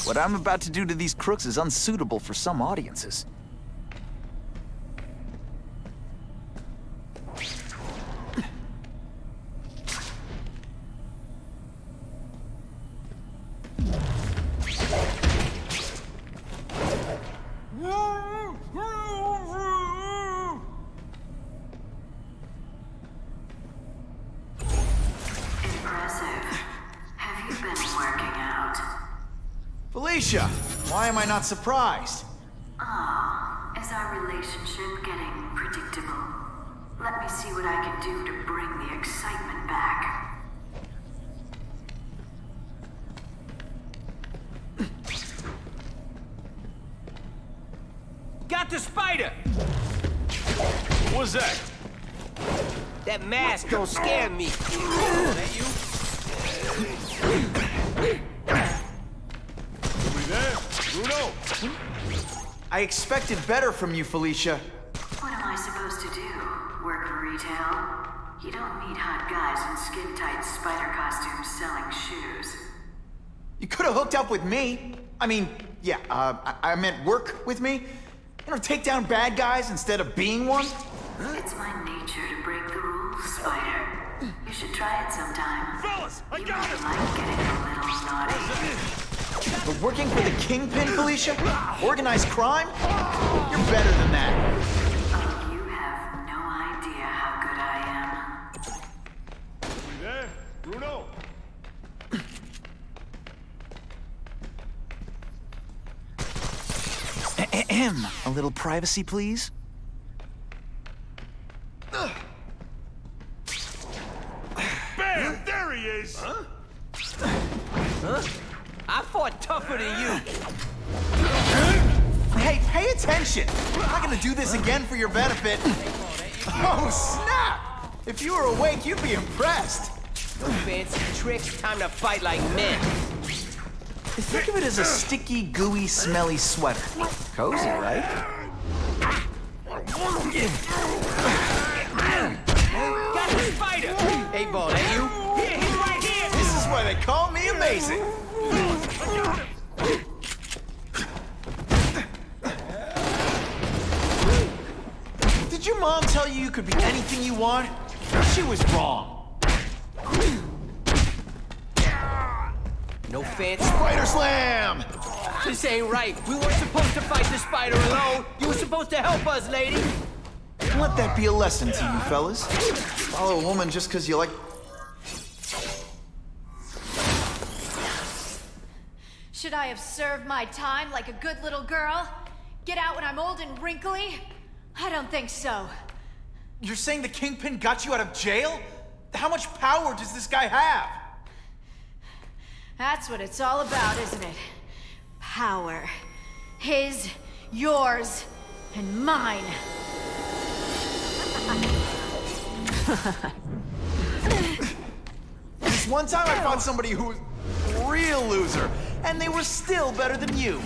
What I'm about to do to these crooks is unsuitable for some audiences. Felicia! Why am I not surprised? Ah, is our relationship getting predictable? Let me see what I can do to bring the excitement back. Got the spider! What's that? That mask don't scare me. Is that you? We there? Bruno? I expected better from you, Felicia. What am I supposed to do? Work retail? You don't need hot guys in skin-tight spider costumes selling shoes. You could have hooked up with me. I mean, yeah, I meant work with me. You know, take down bad guys instead of being one. It's my nature to break the rules, Spider. You should try it sometime. Fellas, I got it! Like getting a little naughty. But working for the Kingpin, Felicia? Organized crime? You're better than that. Oh, you have no idea how good I am. We there? Bruno? A little privacy, please? Bam! There he is! Huh? I fought tougher than you. Hey, pay attention! I'm not gonna do this again for your benefit. Oh, snap! If you were awake, you'd be impressed. No fancy tricks, time to fight like men. Think of it as a sticky, gooey, smelly sweater. Cozy, right? Got the spider! Hey, ball, that you? Here, he's right here! This is why they call me amazing. Did your mom tell you you could be anything you want? She was wrong. No fancy. Spider slam! This ain't right. We weren't supposed to fight the spider alone. You were supposed to help us, lady. Let that be a lesson to you, fellas. Follow a woman just because you like... Should I have served my time like a good little girl? Get out when I'm old and wrinkly? I don't think so. You're saying the Kingpin got you out of jail? How much power does this guy have? That's what it's all about, isn't it? Power. His, yours, and mine. This one time I found somebody who was a real loser, and they were still better than you.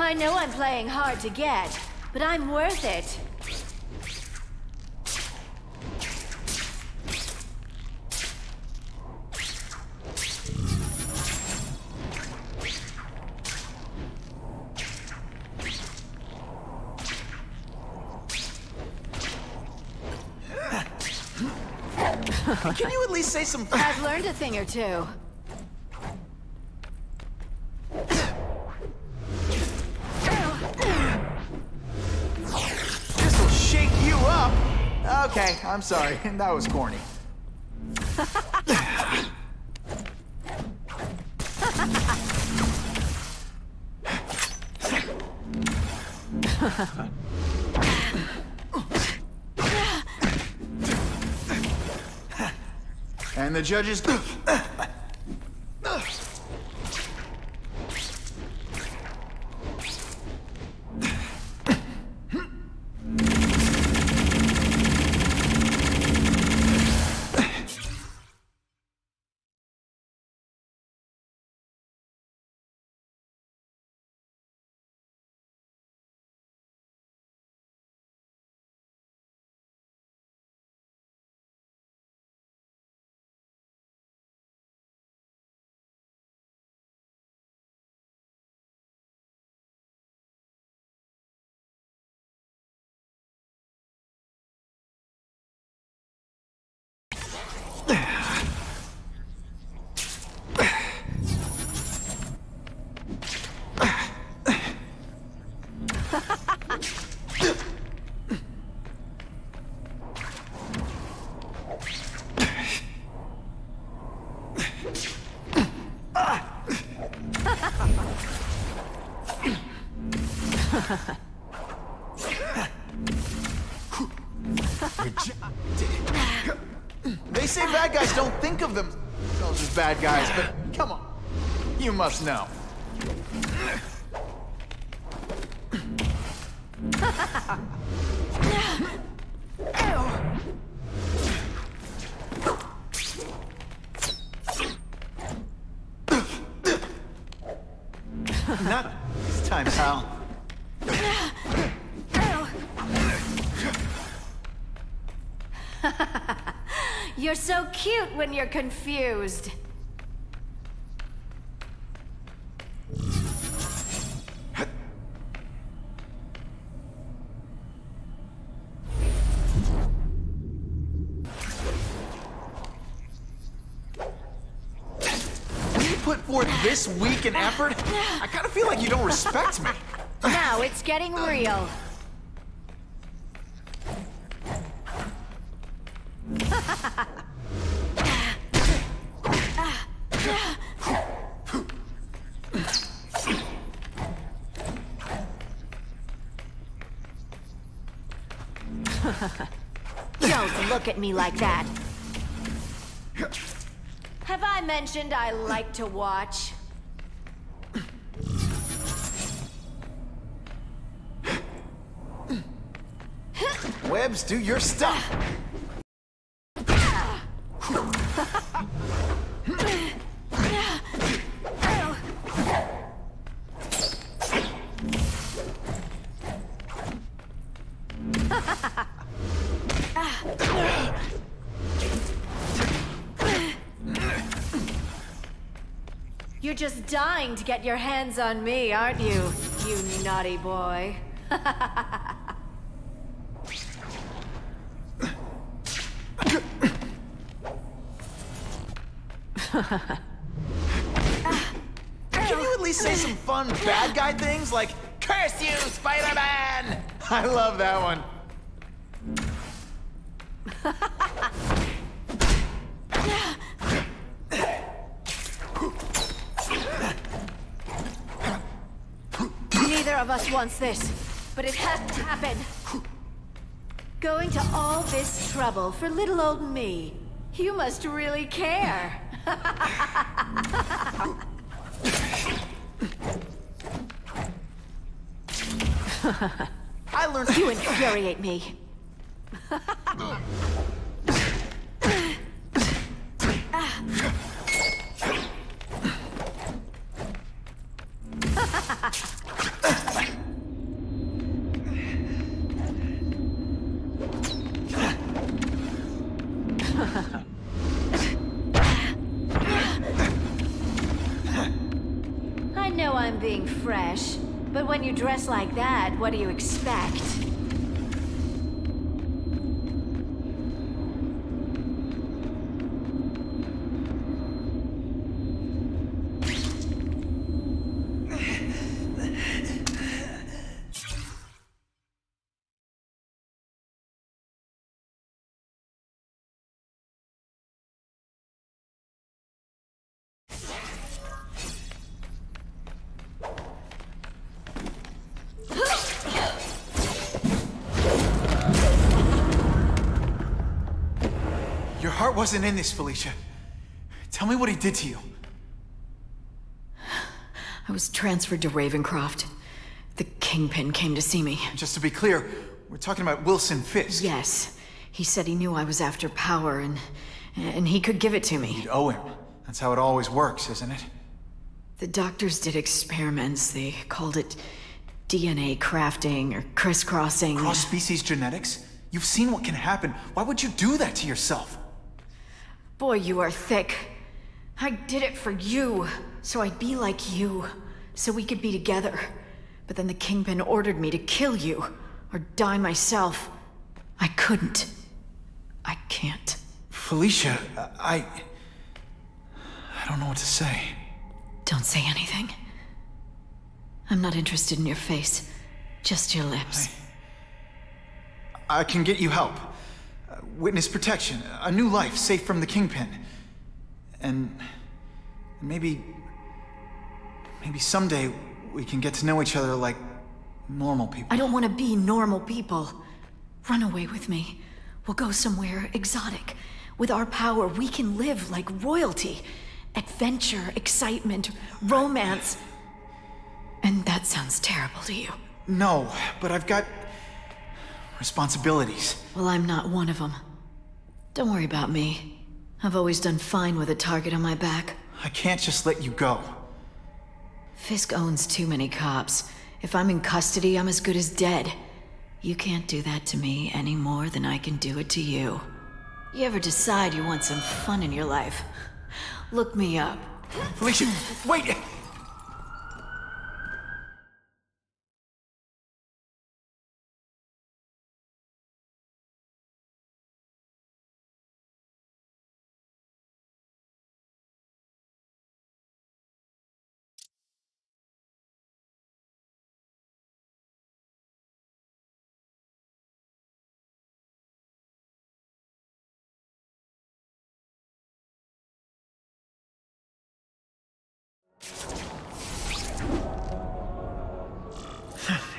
I know I'm playing hard to get, but I'm worth it. Can you at least say some... I've learned a thing or two. This'll shake you up. Okay, I'm sorry. That was corny. And the judges... They say bad guys don't think of themselves as bad guys, but come on. You must know. Not this time, pal. You're so cute when you're confused. Put forth this week in effort, I kind of feel like you don't respect me. Now it's getting real. Don't look at me like that. Have I mentioned I like to watch? Webbs, do your stuff. You're just dying to get your hands on me, aren't you, you naughty boy? Can you at least say some fun bad guy things like, "Curse you, Spider-Man"? I love that one. Neither of us wants this, but it has to happen. Going to all this trouble for little old me. You must really care. I learned you infuriate me. I know I'm being fresh, but when you dress like that, what do you expect? Your heart wasn't in this, Felicia. Tell me what he did to you. I was transferred to Ravencroft. The Kingpin came to see me. Just to be clear, we're talking about Wilson Fisk. Yes. He said he knew I was after power and he could give it to me. You'd owe him. That's how it always works, isn't it? The doctors did experiments. They called it DNA crafting or crisscrossing. Cross-species genetics? You've seen what can happen. Why would you do that to yourself? Boy, you are thick. I did it for you, so I'd be like you, so we could be together. But then the Kingpin ordered me to kill you, or die myself. I couldn't. I can't. Felicia, I don't know what to say. Don't say anything. I'm not interested in your face, just your lips. I can get you help. Witness protection, a new life safe from the Kingpin. And maybe someday we can get to know each other like normal people. I don't want to be normal people. Run away with me. We'll go somewhere exotic. With our power, we can live like royalty. Adventure, excitement, romance. And that sounds terrible to you. No, but I've got responsibilities. Well, I'm not one of them. Don't worry about me. I've always done fine with a target on my back. I can't just let you go. Fisk owns too many cops. If I'm in custody, I'm as good as dead. You can't do that to me any more than I can do it to you. You ever decide you want some fun in your life? Look me up. Felicia, wait!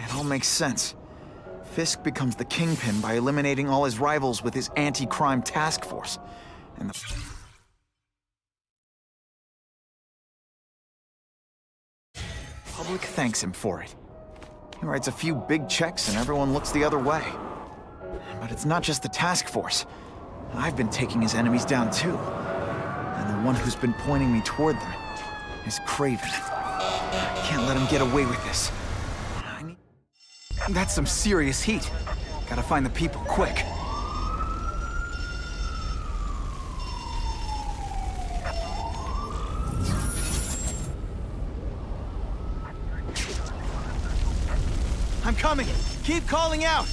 It all makes sense. Fisk becomes the Kingpin by eliminating all his rivals with his anti-crime task force. And the public thanks him for it. He writes a few big checks and everyone looks the other way. But it's not just the task force. I've been taking his enemies down too. And the one who's been pointing me toward them is Craven. I can't let him get away with this. That's some serious heat. Gotta find the people quick. I'm coming! Keep calling out!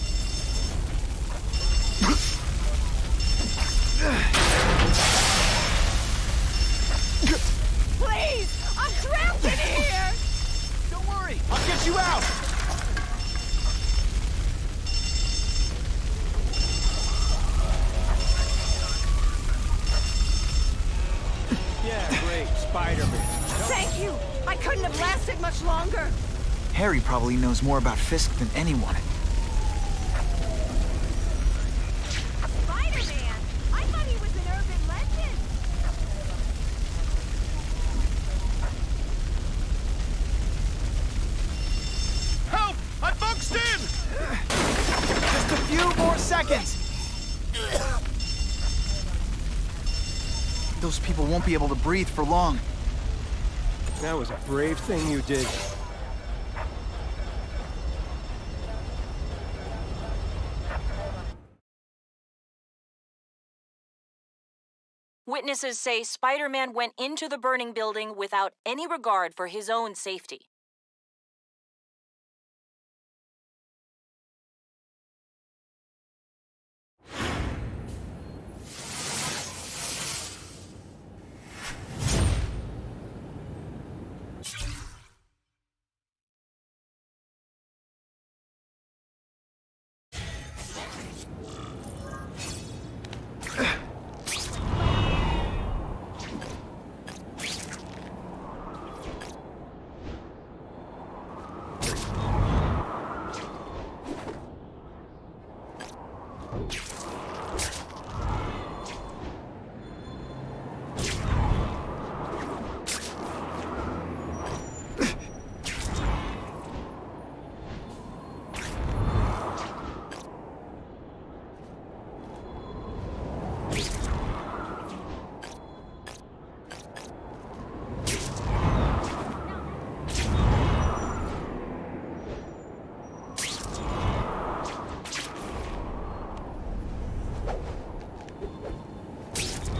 Please! I'm trapped in here! Don't worry! I'll get you out! Yeah, great. Spider-Man. Thank you! I couldn't have lasted much longer! Harry probably knows more about Fisk than anyone. Spider-Man! I thought he was an urban legend! Help! I boxed in! Just a few more seconds! Those people won't be able to breathe for long. That was a brave thing you did. Witnesses say Spider-Man went into the burning building without any regard for his own safety.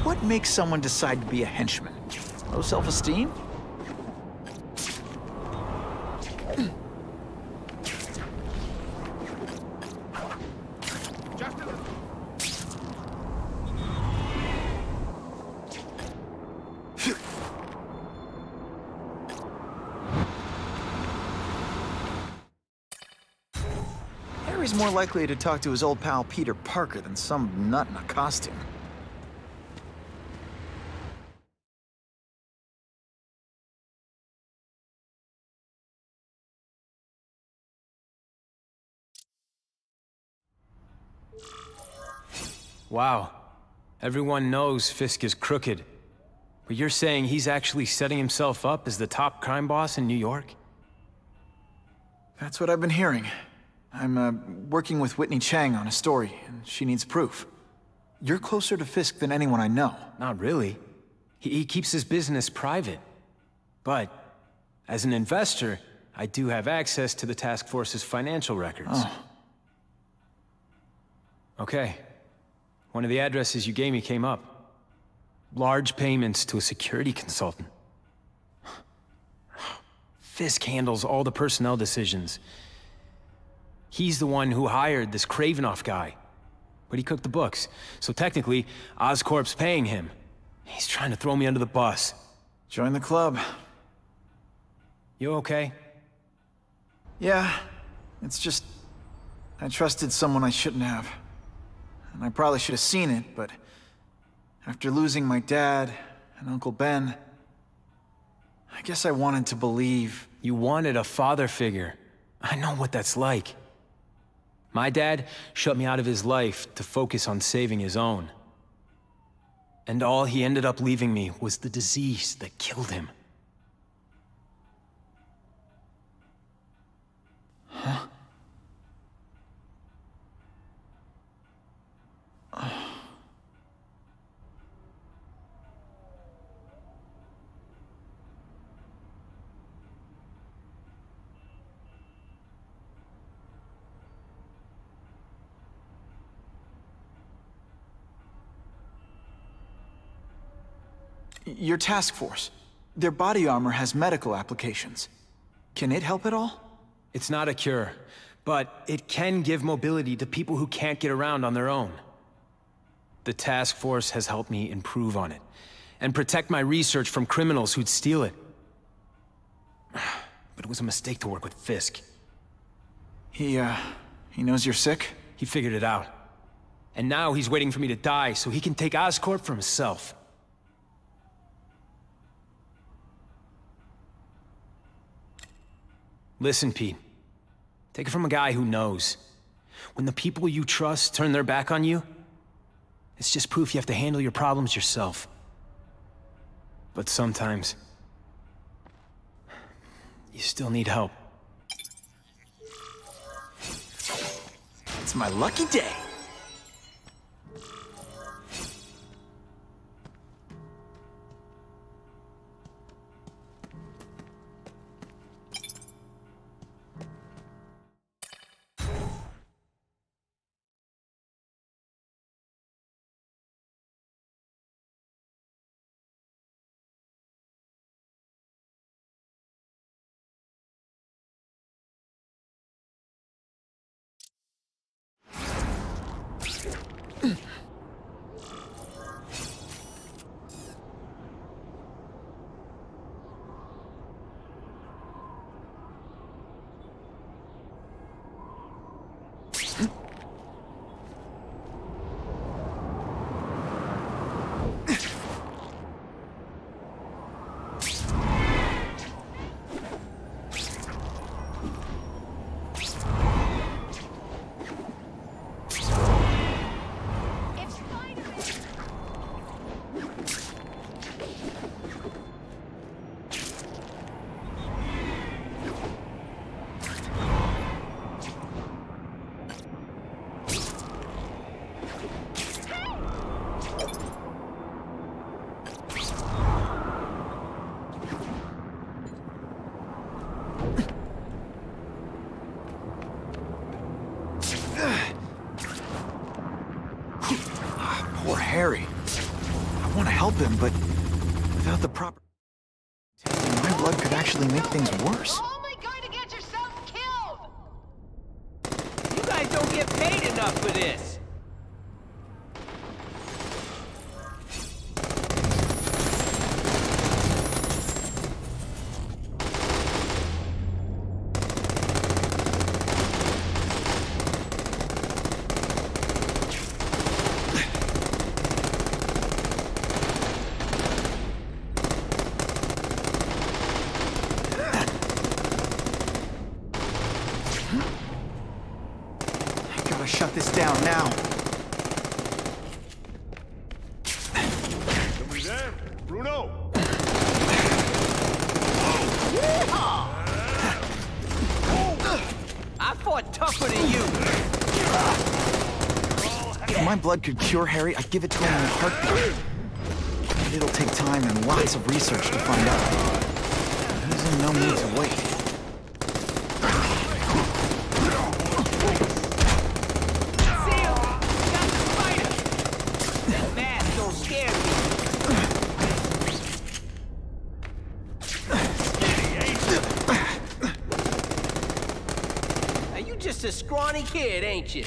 What makes someone decide to be a henchman? Low self-esteem? Harry's more likely to talk to his old pal Peter Parker than some nut in a costume. Wow. Everyone knows Fisk is crooked. But you're saying he's actually setting himself up as the top crime boss in New York? That's what I've been hearing. I'm working with Whitney Chang on a story, and she needs proof. You're closer to Fisk than anyone I know. Not really. He keeps his business private. But, as an investor, I do have access to the task force's financial records. Oh. Okay. One of the addresses you gave me came up. Large payments to a security consultant. Fisk handles all the personnel decisions. He's the one who hired this Kravinoff guy. But he cooked the books, so technically, Oscorp's paying him. He's trying to throw me under the bus. Join the club. You okay? Yeah, it's just... I trusted someone I shouldn't have. And I probably should have seen it, but... after losing my dad and Uncle Ben... I guess I wanted to believe... You wanted a father figure. I know what that's like. My dad shut me out of his life to focus on saving his own. And all he ended up leaving me was the disease that killed him. Huh? Your task force. Their body armor has medical applications. Can it help at all? It's not a cure, but it can give mobility to people who can't get around on their own. The task force has helped me improve on it, and protect my research from criminals who'd steal it. But it was a mistake to work with Fisk. He knows you're sick? He figured it out. And now he's waiting for me to die so he can take Oscorp for himself. Listen, Pete. Take it from a guy who knows. When the people you trust turn their back on you, it's just proof you have to handle your problems yourself. But sometimes, you still need help. It's my lucky day. Poor Harry. I want to help him, but without the proper testing, my blood could actually make things worse. You guys don't get paid enough for this. Shut this down now. Bruno! I fought tougher than you. If my blood could cure Harry, I'd give it to him in a heartbeat. But it'll take time and lots of research to find out. He's in no mood to wait. See him? Got the spider. That mask don't scare me. Now you just a scrawny kid, ain't you?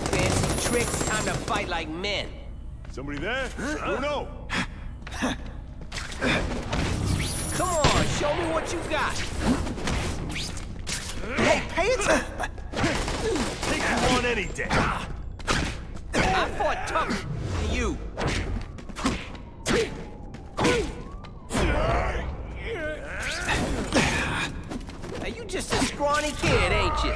Fancy tricks, time to fight like men. Somebody there? Bruno! Come on, show me what you got. Hey, pay it! Take you on any day. I fought tougher than you. Now you just a scrawny kid, ain't you?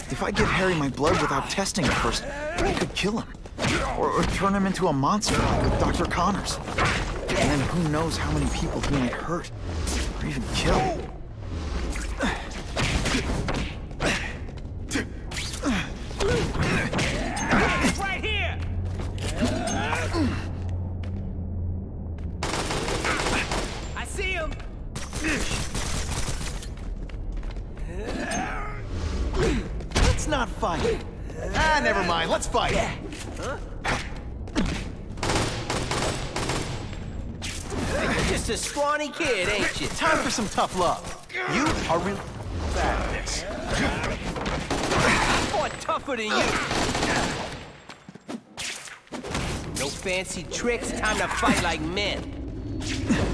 If I give Harry my blood without testing it first, I could kill him. Or turn him into a monster like with Dr. Connors. And then who knows how many people he might hurt. Or even kill. Right here! I see him! Let's not fight. Ah, never mind. Let's fight. Huh? You're just a scrawny kid, ain't you? Time for some tough love. You are really bad at this. I fought tougher than you. No fancy tricks, time to fight like men.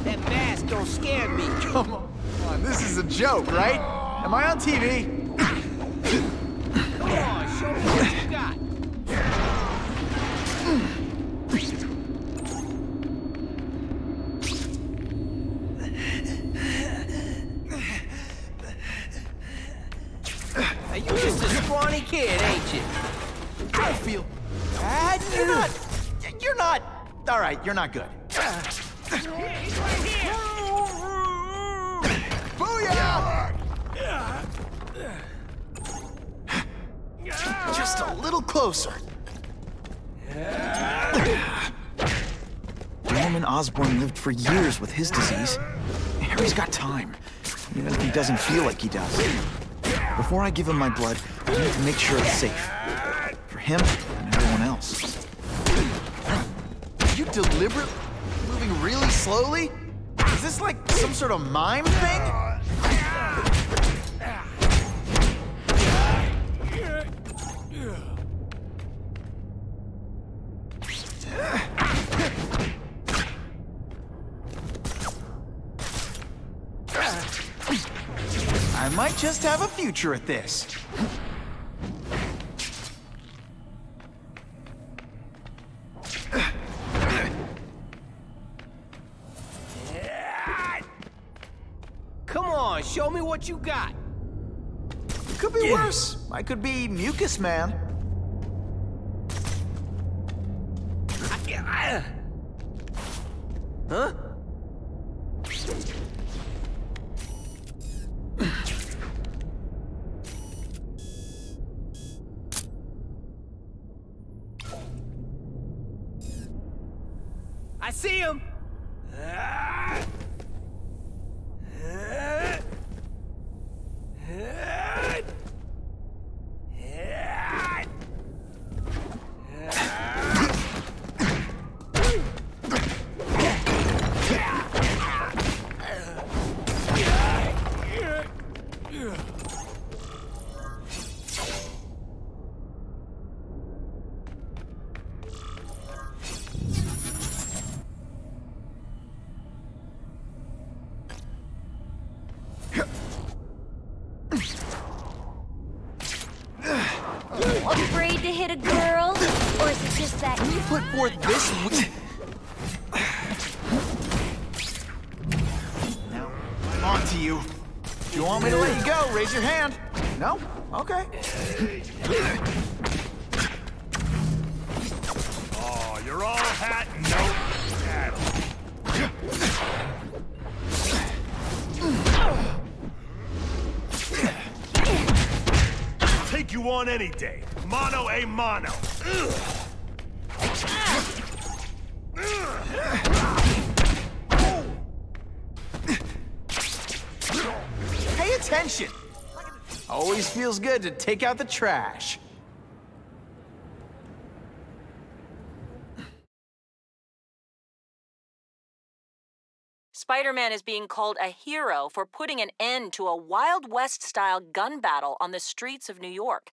That mask don't scare me. Come on, this is a joke, right? Am I on TV? Come on, show me what you got. Now you just a scrawny kid, ain't you? I feel bad. You're not. All right, you're not good. He's right here. Booyah! Just a little closer. Norman Osborn lived for years with his disease. Harry's got time, even if he doesn't feel like he does. Before I give him my blood, I need to make sure it's safe. For him and everyone else. Are you deliberately moving really slowly? Is this like some sort of mime thing? I might just have a future at this. Come on, show me what you got. Could be worse. I could be Mucus Man. Huh? I see him! Afraid to hit a girl? Or is it just that you put forth this Now, I'm on to you. If you want me to let you go, raise your hand. No? Okay. You're all hat, no cattle. Take you on any day. Mano a mano. Pay attention! Always feels good to take out the trash. Spider-Man is being called a hero for putting an end to a Wild West-style gun battle on the streets of New York.